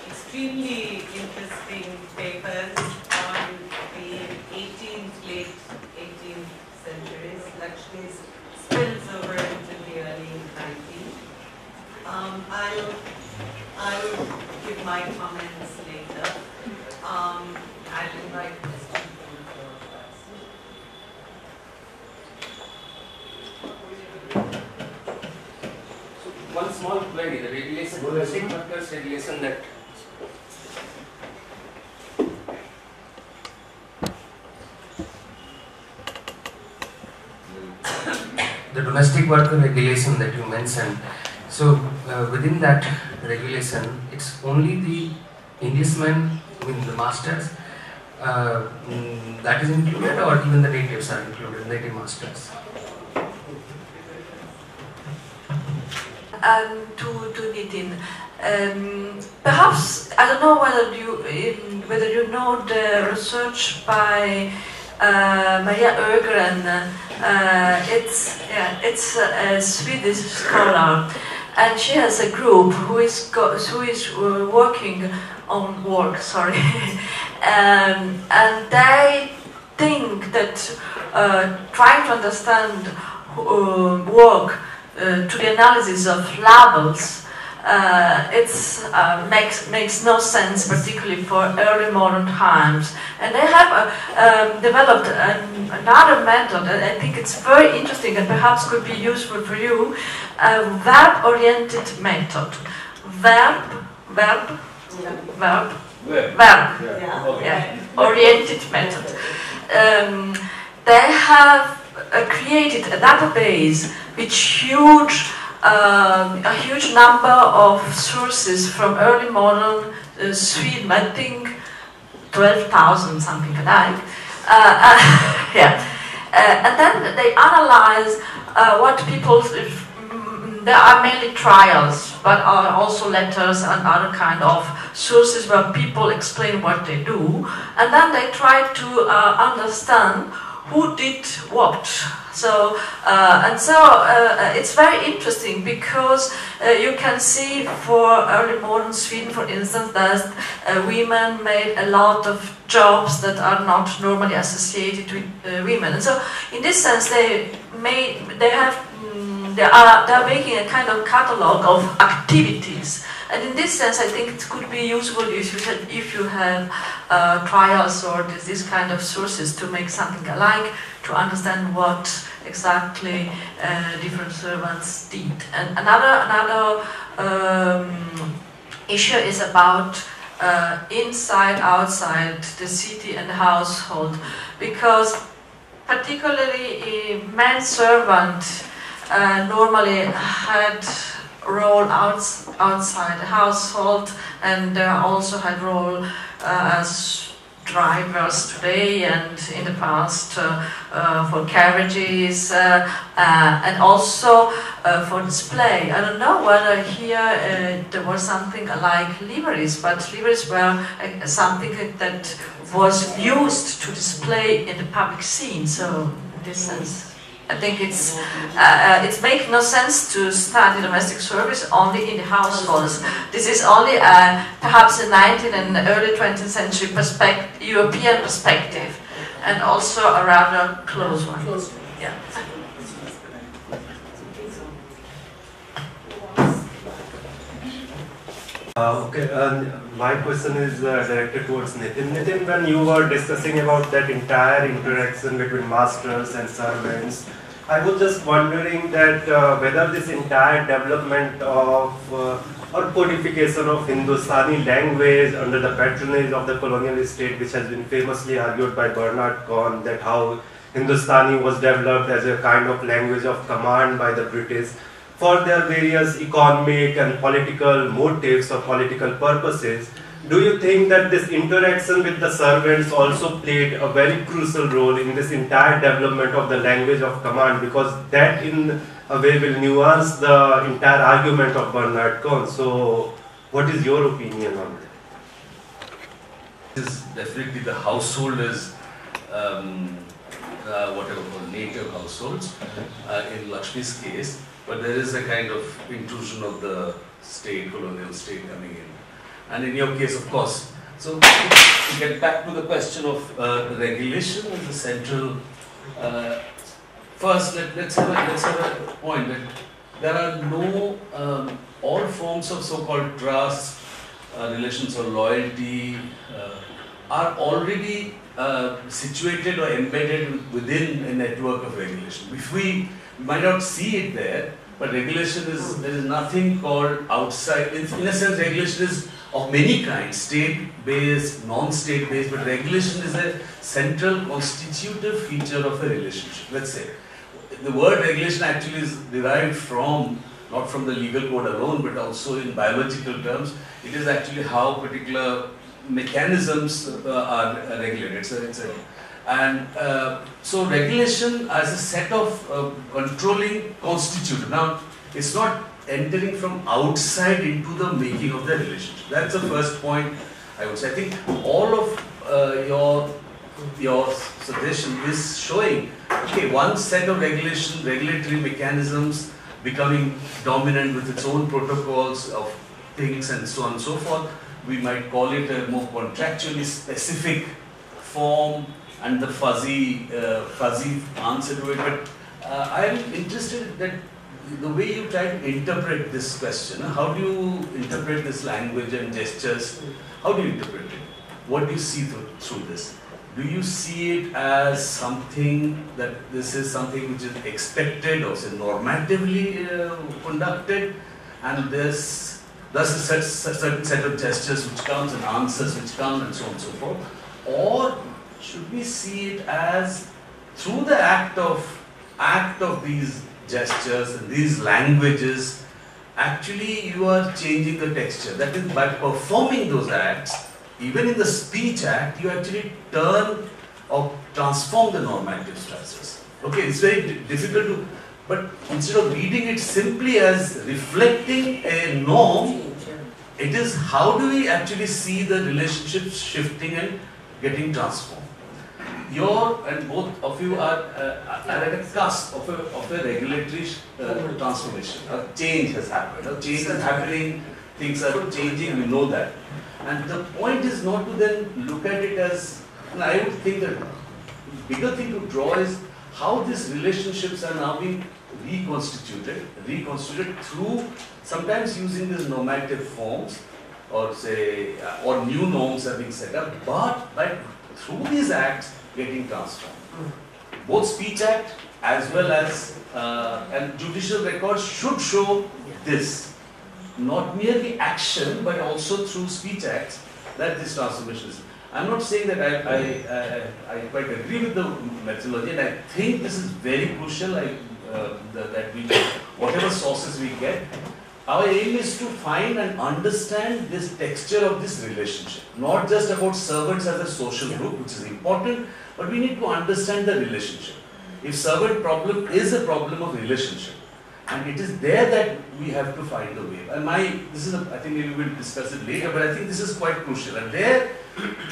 extremely interesting papers on the late 18th centuries. Lakshmi's spills over into the early 19th. I'll give my comments later. I'll invite Mr. One small query, the regulation, domestic workers regulation that the domestic worker regulation that you mentioned, so within that regulation, it's only the Englishmen, the masters, that is included, or even the natives are included, native masters? To Nitin, perhaps I don't know whether you know the research by Maria Ögren. It's a Swedish scholar, and she has a group who is working on work. Sorry, and they think that trying to understand work to the analysis of labels, makes no sense, particularly for early modern times. And they have developed another method, and I think it's very interesting and perhaps could be useful for you, a verb-oriented method. Oriented method. They have created a database with a huge number of sources from early modern Sweden, I think 12,000, something like. And then they analyze what people, there are mainly trials, but are also letters and other kind of sources where people explain what they do, and then they try to understand who did what. So it's very interesting because you can see for early modern Sweden, for instance, that women made a lot of jobs that are not normally associated with women, and so in this sense they are making a kind of catalogue of activities. And in this sense, I think it could be useful if you have trials or this kind of sources to make something alike, to understand what exactly different servants did. And another issue is about inside, outside the city and the household, because particularly a man servant normally had role outside the household, and also had role as drivers today and in the past for carriages and also for display. I don't know whether here there was something like liveries, but liveries were something that was used to display in the public scene. So in this sense, I think it makes no sense to study domestic service only in the households. This is only perhaps a 19th and early 20th century European perspective, and also a rather close one. Yeah. My question is directed towards Nitin. Nitin, when you were discussing about that entire interaction between masters and servants, I was just wondering that whether this entire development of or codification of Hindustani language under the patronage of the colonial state, which has been famously argued by Bernard Cohn, that how Hindustani was developed as a kind of language of command by the British for their various economic and political motives or political purposes. Do you think that this interaction with the servants also played a very crucial role in this entire development of the language of command, because that in a way will nuance the entire argument of Bernard Cohn? So what is your opinion on that? Is definitely the household is whatever called native households in Lakshmi's case, but there is a kind of intrusion of the state, colonial state coming in. And in your case, of course. So to get back to the question of regulation as the central, first let's have a point that there are no, all forms of so-called trust, relations or loyalty are already situated or embedded within a network of regulation. If we might not see it there, but regulation is, there is nothing called outside. In a sense, regulation is of many kinds, state-based, non-state-based, but regulation is a central constitutive feature of a relationship. Let's say, the word regulation actually is derived from, not from the legal code alone, but also in biological terms. It is actually how particular mechanisms are regulated. So regulation as a set of controlling constitutive. Now, it's not entering from outside into the making of the relationship. That's the first point I would say. I think all of your suggestion is showing, okay, one set of regulatory mechanisms becoming dominant with its own protocols of things and so on and so forth. We might call it a more contractually specific form and the fuzzy answer to it. But I am interested that the way you try to interpret this question, how do you interpret this language and gestures? How do you interpret it? What do you see through this? Do you see it as something that this is something which is expected or say normatively conducted, and thus a certain set of gestures which comes and answers which come and so on and so forth? Or should we see it as through the act of these gestures and these languages, actually you are changing the texture? That is, by performing those acts, even in the speech act, you actually turn or transform the normative structures. Okay, it's very difficult to, but instead of reading it simply as reflecting a norm, it is how do we actually see the relationships shifting and getting transformed. And both of you are at a cusp of a regulatory transformation. A change has happened. A change is happening, things are changing, we know that. And the point is not to then look at it as, and I would think that the bigger thing to draw is how these relationships are now being reconstituted through sometimes using these normative forms or say, or new norms are being set up, but through these acts getting transformed. Both speech act as well as and judicial records should show this. Not merely action, but also through speech acts that this transformation is. I'm not saying that I quite agree with the methodology, and I think this is very crucial. That we, whatever sources we get, our aim is to find and understand this texture of this relationship. Not just about servants as a social group, which is important, but we need to understand the relationship. If servant problem is a problem of relationship, and it is there that we have to find a way. And I think maybe we'll discuss it later, but I think this is quite crucial. And there,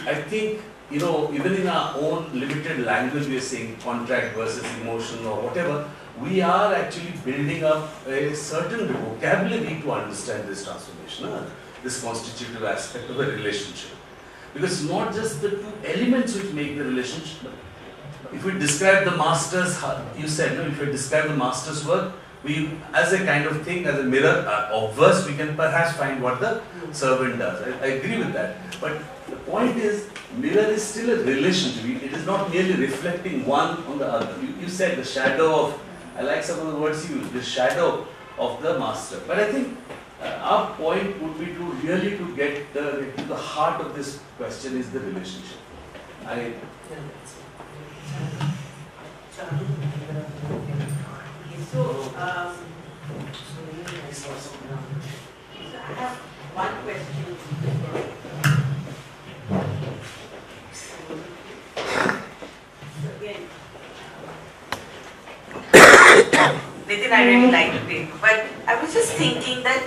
I think, even in our own limited language, we are saying contract versus emotion or whatever, we are actually building up a certain vocabulary to understand this transformation, this constitutive aspect of a relationship. Because it's not just the two elements which make the relationship. If we describe the master's, you said, no, if we describe the master's work, we, as a kind of thing, as a mirror, obverse, we can perhaps find what the servant does. I agree with that. But the point is, mirror is still a relationship. It is not merely reflecting one on the other. You said the shadow of, I like some of the words you used, the shadow of the master. But I think our point would be to really to get to the heart of this question is the relationship. So I have one question. Nitin, I really like the paper, but I was just thinking that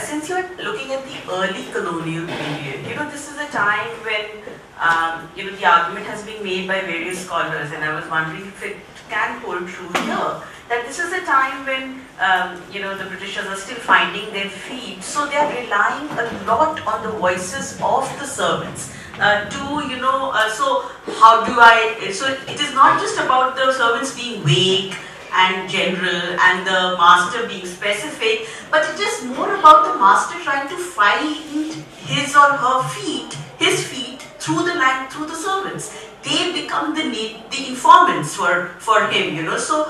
since you are looking at the early colonial period, this is a time when the argument has been made by various scholars, and I was wondering if it can hold true here. That this is a time when the Britishers are still finding their feet, so they are relying a lot on the voices of the servants. So how do so it is not just about the servants being vague and general and the master being specific, but it is more about the master trying to find his or her feet, his feet through the servants. They become the informants for him, So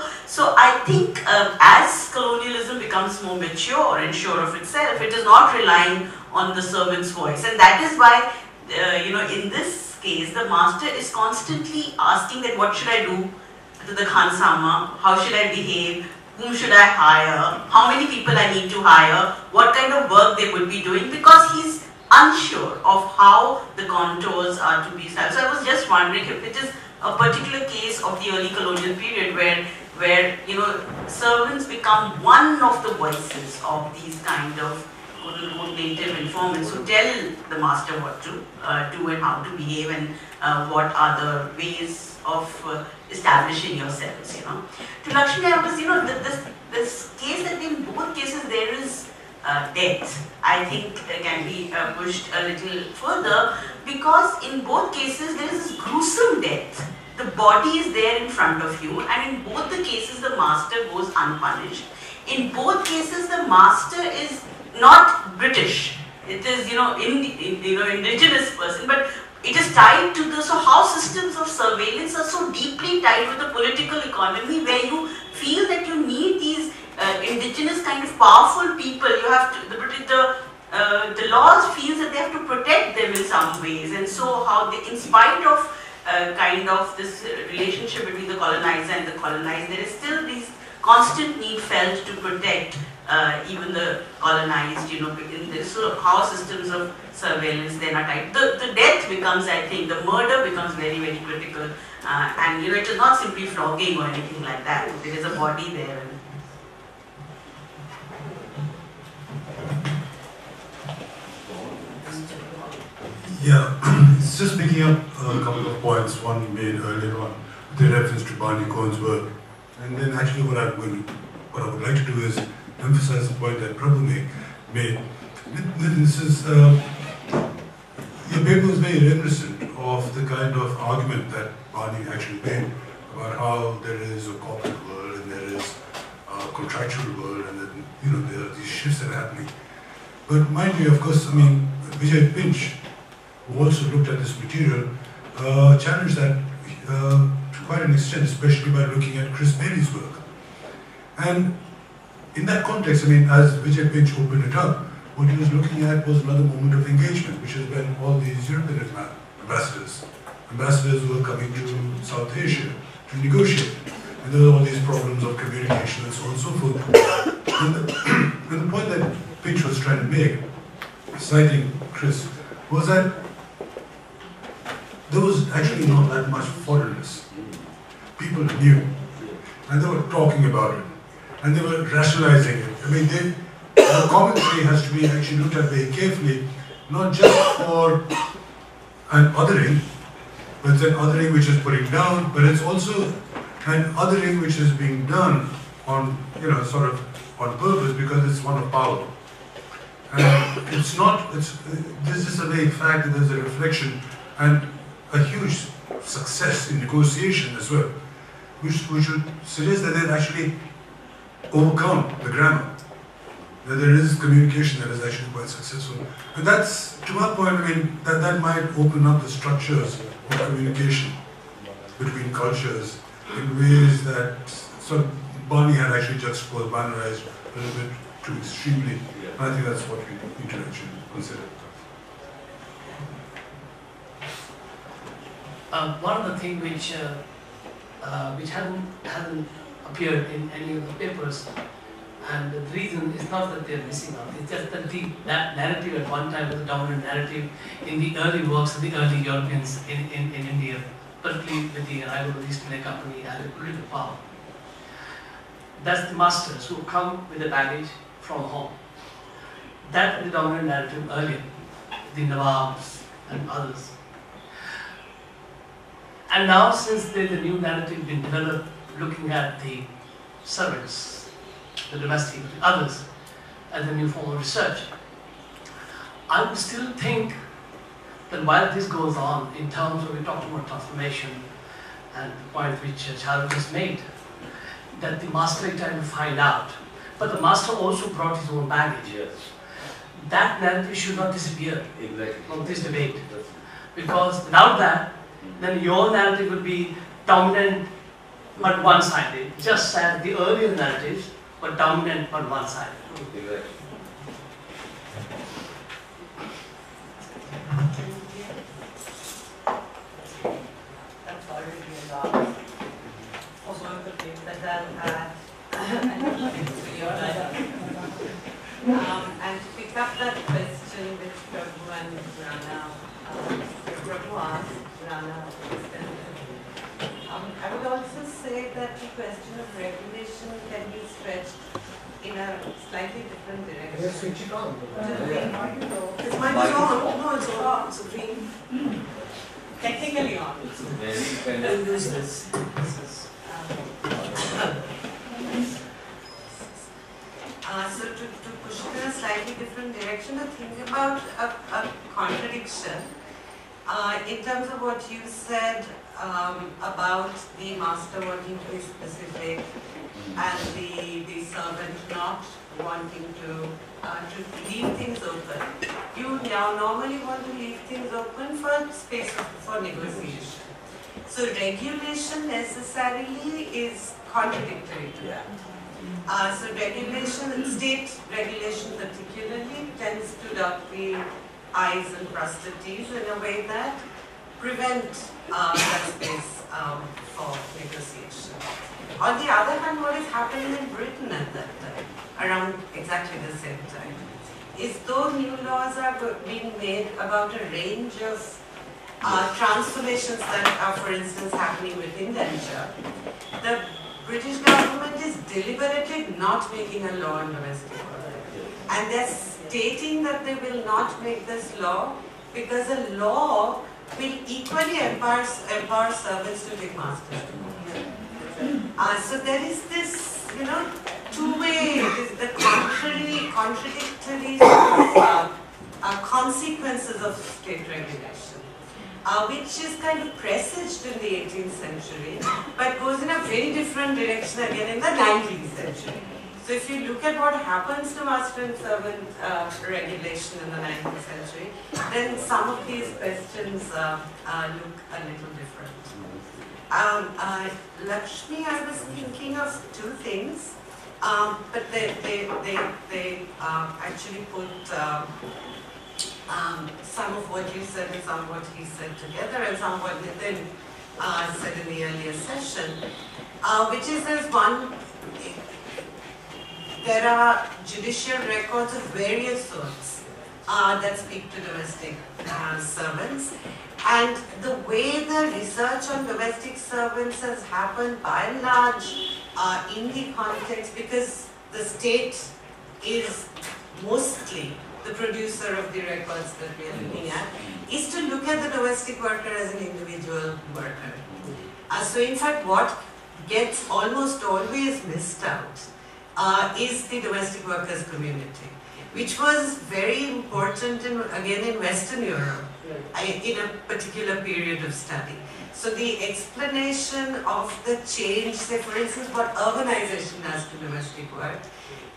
I think as colonialism becomes more mature and sure of itself, it is not relying on the servant's voice, and that is why in this case the master is constantly asking that what should I do to the Khansama, how should I behave, whom should I hire, how many people I need to hire, what kind of work they would be doing, because he's unsure of how the contours are to be established. So I was just wondering if it is a particular case of the early colonial period where servants become one of the voices of these kind of quote-unquote native informants who tell the master what to do and how to behave and what are the ways of establishing yourselves. To Lakshmi, I was, this case that in both cases there is death, I think can be pushed a little further, because in both cases there is this gruesome death. The body is there in front of you, and in both the cases the master goes unpunished. In both cases the master is not British. It is indigenous person, but it is tied to so how systems of surveillance are so deeply tied with the political economy, where you feel that you need these indigenous kind of powerful people. You have to, the laws feel that they have to protect them in some ways, and so how they, in spite of kind of this relationship between the colonizer and the colonized, there is still this constant need felt to protect even the colonized, so how systems of surveillance then are tied. The death becomes, I think, the murder becomes very, very critical, and it is not simply flogging or anything like that. There is a body there. Yeah, it's just picking up a couple of points, one made earlier on, with the reference to Barney Cohen's work. And then actually what I would like to do is emphasize the point that Prabhu made. This is, your paper was very reminiscent of the kind of argument that Barney actually made about how there is a corporate world and there is a contractual world, and then, there are these shifts that are happening. But mind you, of course, Vijay Pinch, who also looked at this material, challenged that to quite an extent, especially by looking at Chris Bailey's work. And in that context, as Vijay Pinch opened it up, what he was looking at was another moment of engagement, which is when all these European ambassadors were coming to South Asia to negotiate. And there were all these problems of communication and so on and so forth. And the point that speech was trying to make, citing Chris, was that there was actually not that much foreignness. People knew, and they were talking about it, and they were rationalizing it. I mean, the commentary has to be actually looked at very carefully, not just for an othering, but it's an othering which is putting down, but it's also an othering which is being done on, sort of on purpose because it's one of power. And it's not, this is a very fact that there's a reflection and a huge success in negotiation as well, which would suggest that they've actually overcome the grammar, that there is communication that is actually quite successful. And that's, to my point, I mean, that might open up the structures of communication between cultures in ways that sort of Barney had actually juxtaposed, binarized a little bit too extremely. And I think that's what we need to actually consider. One of the things which hasn't appeared in any of the papers, and the reason is not that they're missing out, it's just that that narrative at one time was a dominant narrative in the early works of the early Europeans in India, particularly with the arrival of the East India Company and political power. That's the masters who come with the baggage from home. That was the dominant narrative earlier, the Nawabs and others. And now, since there's a new narrative been developed looking at the servants, the domestic, the others, as a new form of research, I would still think that while this goes on, in terms of we're talking about transformation and the point which Charles just made, that the master is trying to find out, but the master also brought his own baggage. Yes. That narrative should not disappear from this debate, because without that, then your narrative would be dominant but one-sided, just as the earlier narratives were dominant but one-sided. That's already a lot of one of the things that I'll add to your and to pick up that question which Prabhu and Rana, Prabhu asked, Rana extended. I would also say that the question of regulation can be stretched in a slightly different direction. Yes, switch it on. Is mine on? No, it's on. It's green. Technically on. We'll use this. So to push it in a slightly different direction, to think about a contradiction in terms of what you said about the master wanting to be specific and the servant not wanting to leave things open. You now normally want to leave things open for space for negotiation. So regulation necessarily is contradictory to that. So regulation, state regulation particularly, tends to dot the I's and cross the T's in a way that prevent that space for negotiation. On the other hand, what is happening in Britain at that time, around exactly the same time, is though new laws are being made about a range of transformations that are, for instance, happening with indenture, the British government is deliberately not making a law on domestic work. And they're stating that they will not make this law because a law will equally empower servants to take masters. So there is this, two-way, the contradictory consequences of state regulation, which is kind of presaged in the 18th century, but goes in a very different direction again in the 19th century. So if you look at what happens to master and servant regulation in the 19th century, then some of these questions look a little different. Lakshmi, I was thinking of two things, but they actually put some of what you said and some of what he said together, and some of what Nitin said in the earlier session, which is there's one there are judicial records of various sorts that speak to domestic servants. And the way the research on domestic servants has happened by and large in the context, because the state is mostly the producer of the records that we are looking at, is to look at the domestic worker as an individual worker. So in fact, what gets almost always missed out is the domestic workers community, which was very important again in Western Europe in a particular period of study. So the explanation of the change, say for instance what urbanization does to domestic work,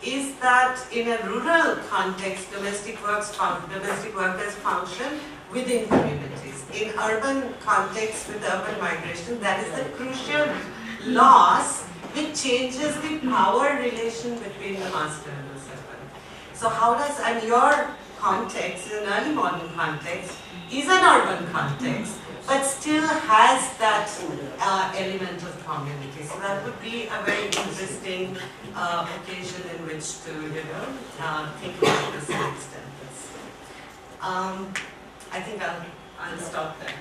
is that in a rural context domestic workers function within communities. In urban context with urban migration, that is the crucial loss which changes the power relation between the master and the servant. So how does, and your context, an early modern context, is an urban context, but still has that element of community. So that would be a very interesting occasion in which to, think about this and extend this. I think I'll stop there.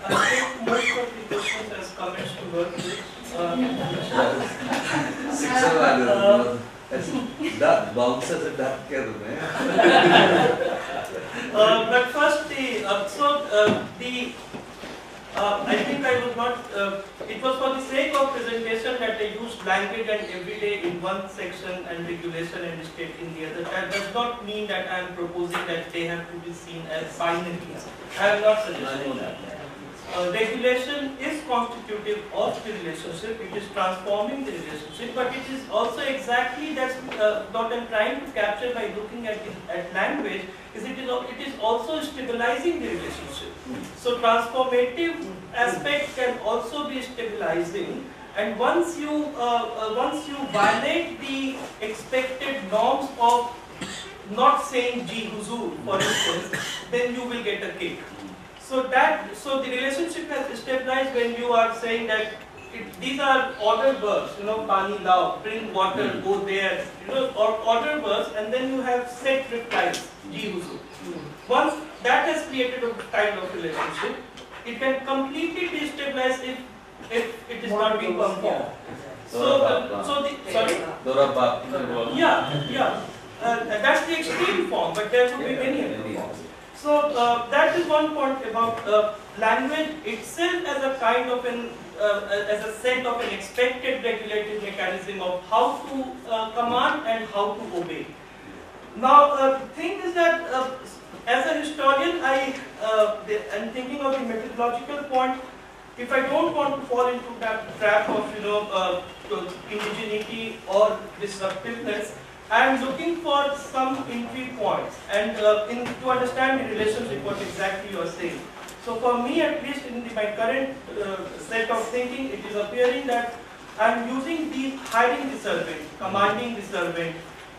I think most of the questions as comments to work with. But first, I think I was not, it was for the sake of presentation that I used language and everyday in one section and regulation and state in the other. That does not mean that I am proposing that they have to be seen as binary. I am not suggesting that. Regulation is constitutive of the relationship, it is transforming the relationship, but it is also exactly that's what I'm trying to capture by looking at language, is it is also stabilizing the relationship. So transformative aspect can also be stabilizing, and once you violate the expected norms of not saying ji huzur, for instance, then you will get a kick. So the relationship has stabilized when you are saying that these are order verbs, pani lao, bring water, go there, or order verbs, and then you have set replies, ji huzur. Once that has created a kind of relationship, it can completely destabilize if it is not being performed. That's the extreme form, but there could be many other forms. So that is one point about language itself as a kind of as a set of an expected regulative mechanism of how to command and how to obey. Now, the thing is that as a historian, I'm thinking of the methodological point. If I don't want to fall into that trap of indigeneity or disruptiveness, I am looking for some entry points and to understand the relationship, what exactly you are saying. So for me, at least in my current set of thinking, it is appearing that I am using these hiding the servant, commanding the servant,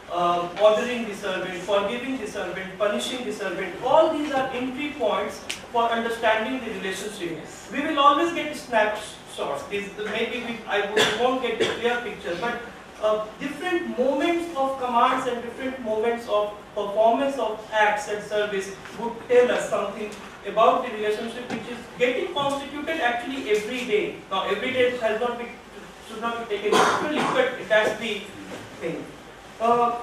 ordering the servant, forgiving the servant, punishing the servant. All these are entry points for understanding the relationship. We will always get snapshots. Maybe I won't get a clear picture, but different moments of commands and different moments of performance of acts and service would tell us something about the relationship, which is getting constituted actually every day. Now, every day should not be taken literally, but that's the thing. And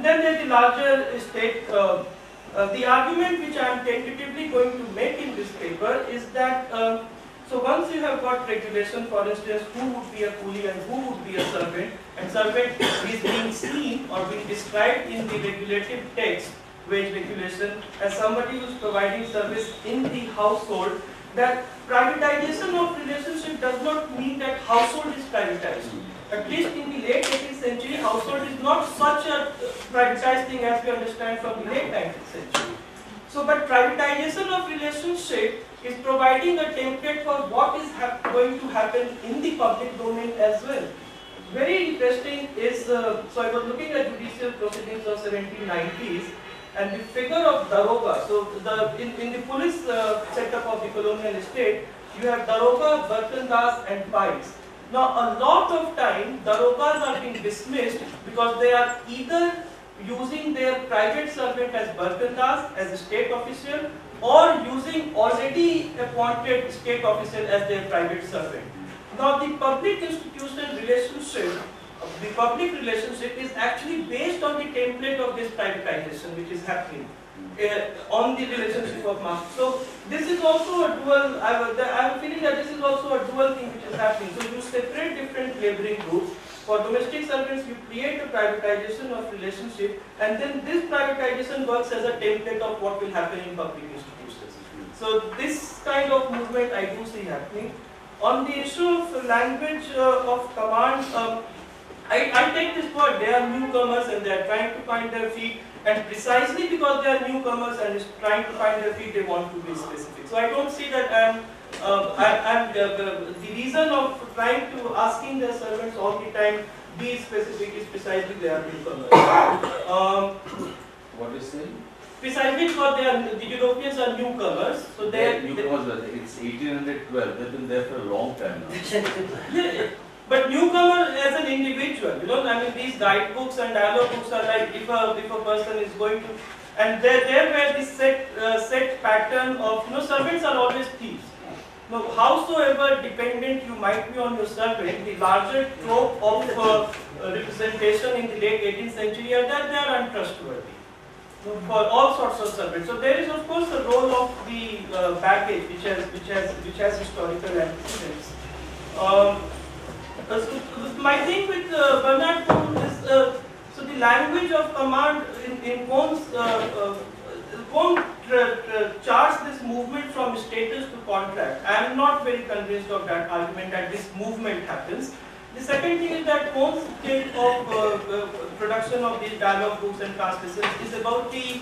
then there's the larger state. The argument which I am tentatively going to make in this paper is that so once you have got regulation, for instance, who would be a coolie and who would be a servant, and servant is being seen or being described in the regulative text, wage regulation, as somebody who is providing service in the household, that privatization of relationship does not mean that household is privatized. At least in the late 18th century, household is not such a privatized thing as we understand from the late 19th century. So, but privatization of relationship is providing a template for what is going to happen in the public domain as well. Very interesting is, so I was looking at judicial proceedings of 1790s and the figure of daroga. So in the police setup of the colonial state, you have daroga, bartandas and pais. Now a lot of time darogas are being dismissed because they are either using their private servant as bartandas, as a state official, or using already appointed state official as their private servant. Now the public institutional relationship, is actually based on the template of this privatization which is happening on the relationship of master. So this is also a dual, I am feeling that this is also a dual thing which is happening. So you separate different laboring groups. For domestic servants, you create a privatization of relationship, and then this privatization works as a template of what will happen in public institutions. So this kind of movement I do see happening. On the issue of language of command, I take this word, they are newcomers and they are trying to find their feet, and precisely because they are newcomers and trying to find their feet, they want to be specific. So I don't see that the reason of trying to asking their servants all the time be specific is precisely they are newcomers. What is saying? Precisely because the Europeans are newcomers, so they are newcomers. It's 1812. They've been there for a long time now. Yeah, but newcomer as an individual, I mean these guidebooks and dialogue books are like if a person is going to, and there were this set pattern of servants are always thieves. Now, howsoever dependent you might be on your servant, the larger trope of representation in the late 18th century are that they are untrustworthy for all sorts of servants. So there is of course the role of the baggage which has historical antecedents. So my thing with Bernard is so the language of command in Combs charts this movement from status to contract. I am not very convinced of that argument that this movement happens. The second thing is that Combs' state of production of these dialogue books and translations is about the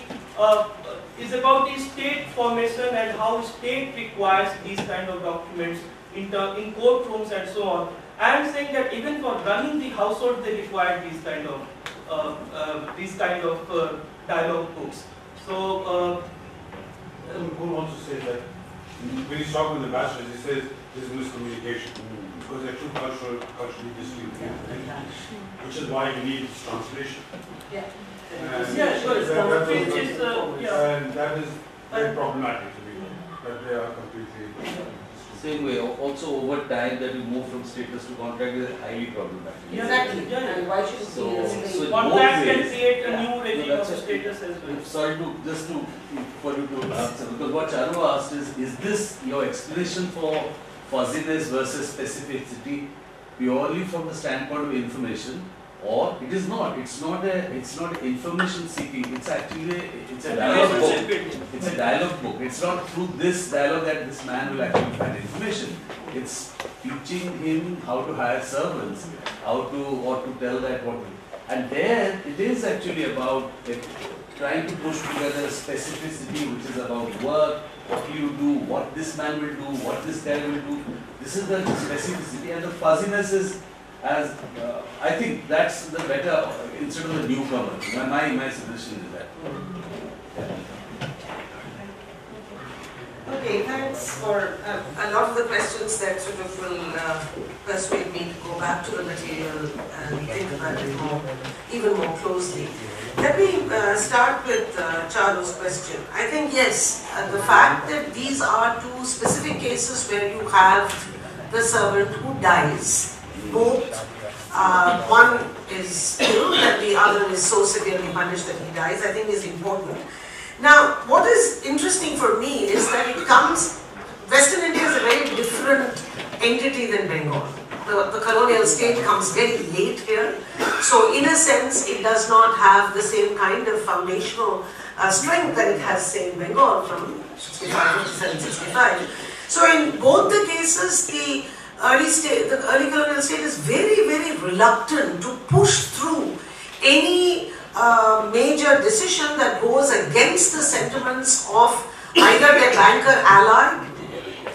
state formation and how state requires these kind of documents in courtrooms and so on. I am saying that even for running the household, they require these kind of dialogue books. So, Who wants to say that when he's talking with the masters, he says there's miscommunication because they're two culturally distinct entities, which is why you need translation. Yeah. And sure. And that is very problematic to me, that they are completely. Same way, also over time that you move from status to contract is highly problematic. Exactly. And why should it be contract can create a new regime of status as well. Sorry for you to answer, because what Charu asked is this your explanation for fuzziness versus specificity purely from the standpoint of information, or it is not? It's not information seeking. It's actually a dialogue book. It's a dialogue book. It's not through this dialogue that this man will actually find information. It's teaching him how to hire servants, or to tell that what. And there it is actually about trying to push together specificity, which is about work. What will you do? What this man will do? What this guy will do? This is the specificity, and the fuzziness is. I think that's the better instead of the newcomer. My suggestion is that. Okay, thanks for a lot of the questions that sort of will persuade me to go back to the material and think about it even more closely. Let me start with Charu's question. I think yes, the fact that these are two specific cases where you have the servant who dies. Both, one is killed and the other is so severely punished that he dies, I think is important. Now, what is interesting for me is that it comes, Western India is a very different entity than Bengal. The colonial state comes very late here, so in a sense it does not have the same kind of foundational strength that it has, say, in Bengal from 65, 57, 65. So in both the cases, the early colonial state is very, very reluctant to push through any major decision that goes against the sentiments of either their banker ally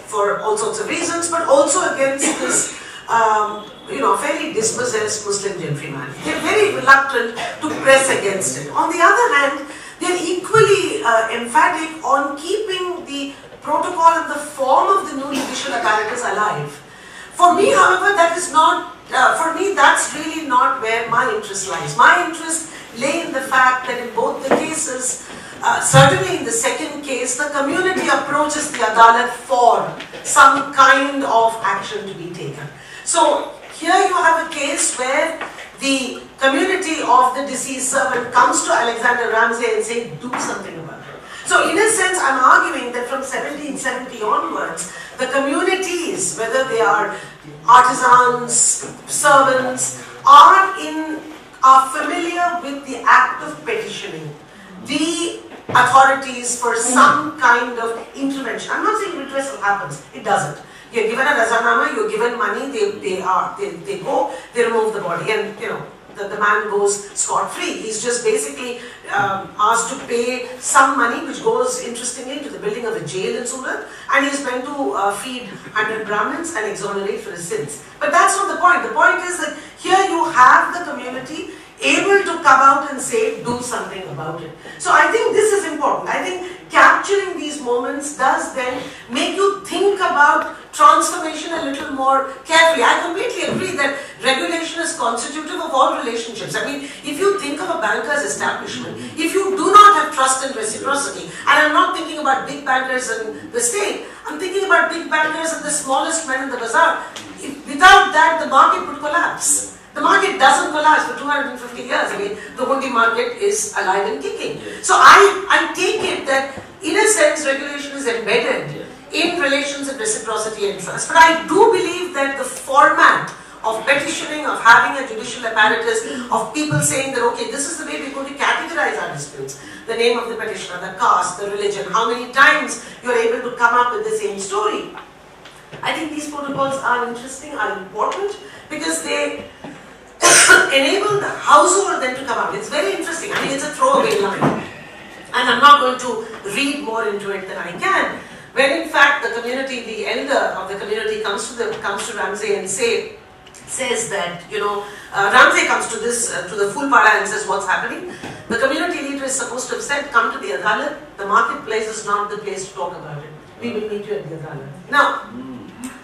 for all sorts of reasons, but also against this fairly dispossessed Muslim gentryman. They're very reluctant to press against it. On the other hand, they're equally emphatic on keeping the protocol and the form of the new judicial apparatus alive. For me, however, that is not, for me that's really not where my interest lies. My interest lay in the fact that in both the cases, certainly in the second case, the community approaches the Adalat for some kind of action to be taken. So here you have a case where the community of the deceased servant comes to Alexander Ramsay and say, do something about it. So in a sense, I'm arguing that from 1770 onwards, the communities, whether they are artisans, servants, are familiar with the act of petitioning the authorities for some kind of intervention. I'm not saying redressal happens, it doesn't. You're given a razanama, you're given money, they go, they remove the body, and you know, the man goes scot-free. He's just basically asked to pay some money, which goes, interestingly, to the building of a jail in Surat, and he's meant to feed 100 Brahmins and exonerate for his sins. But that's not the point. The point is that here you have the community able to come out and say, do something about it. So I think this is important. I think capturing these moments does then make you think about transformation a little more carefully. I completely agree that regulation is constitutive of all relationships. I mean, if you think of a banker's establishment, if you do not have trust and reciprocity, and I'm not thinking about big bankers in the state, I'm thinking about big bankers and the smallest men in the bazaar. Without that, the market would collapse. The market doesn't collapse for 250 years. I mean, the Hundi market is alive and kicking. So I take it that, in a sense, regulation is embedded in relations of reciprocity and trust. But I do believe that the format of petitioning, of having a judicial apparatus, of people saying that, okay, this is the way we're going to categorize our disputes. The name of the petitioner, the caste, the religion, how many times you're able to come up with the same story. I think these protocols are interesting, are important, because they enable the household then to come up. It's very interesting. I mean, it's a throwaway line. And I'm not going to read more into it than I can. When in fact the community, the elder of the community comes to Ramsay and says that, you know, Ramsay comes to the Fulpada and says, what's happening? The community leader is supposed to have said, come to the Adalat. The marketplace is not the place to talk about it. We will meet you at the Adalat. Now,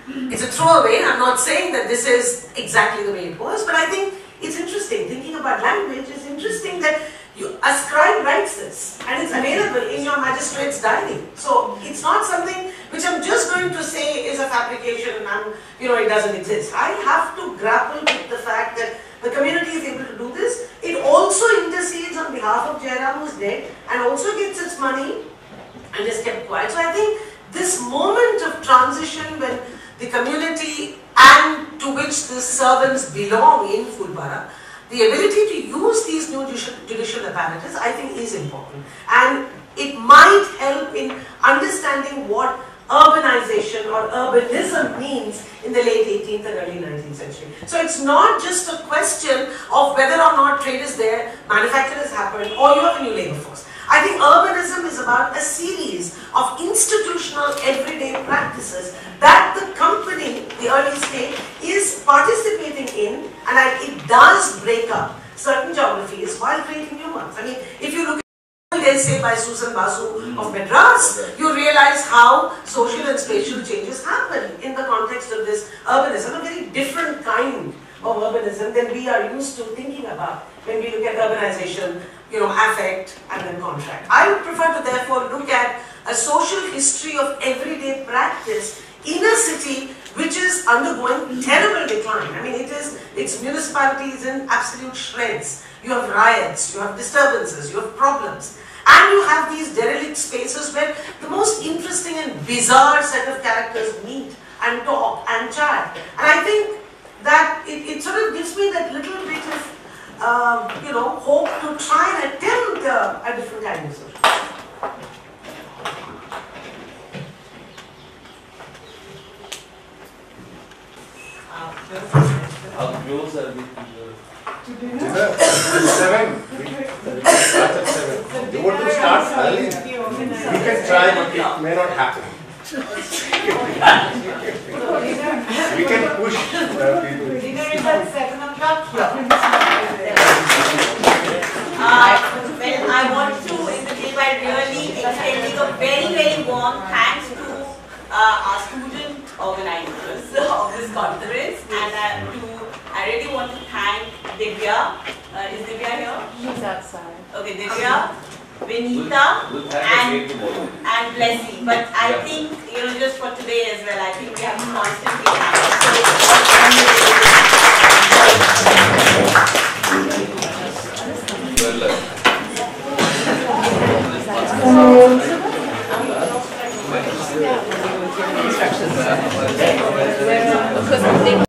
it's a throwaway. I'm not saying that this is exactly the way it was, but I think it's interesting. Thinking about language, it's interesting that you ascribe rights this, and it's available in your magistrate's diary. So it's not something which I'm just going to say is a fabrication and it doesn't exist. I have to grapple with the fact that the community is able to do this. It also intercedes on behalf of Jairam, who's dead, and also gets its money and is kept quiet. So I think this moment of transition when the community and to which the servants belong in Fulbara, the ability to use these new judicial apparatus, I think, is important. And it might help in understanding what urbanization or urbanism means in the late 18th and early 19th century. So it's not just a question of whether or not trade is there, manufacture has happened, or you have a new labor force. I think urbanism is about a series of institutional everyday practices that the company, the early state, is participating in, and it does break up certain geographies while creating new ones. I mean, if you look at the essay by Susan Basu of Madras, you realize how social and spatial changes happen in the context of this urbanism, a very different kind of urbanism than we are used to thinking about when we look at urbanization, affect and then contract. I would prefer to therefore look at a social history of everyday practice in a city which is undergoing terrible decline. I mean, its municipality is in absolute shreds. You have riots, you have disturbances, you have problems. And you have these derelict spaces where the most interesting and bizarre set of characters meet and talk and chat. And I think that it sort of gives me that little bit of hope to try and attempt a different kind of social. How close are we to the... 7. We start at 7. You want to start early? You can try, but it may not happen. We can push people. Dinner is at 7 o'clock here. Well, I want to, in the name, by really extending a very, very warm thanks to Divya. Is Divya here? She's outside. Okay, Divya, Vinita, and Blessy. But I think, just for today as well, I think we have to constantly Instructions.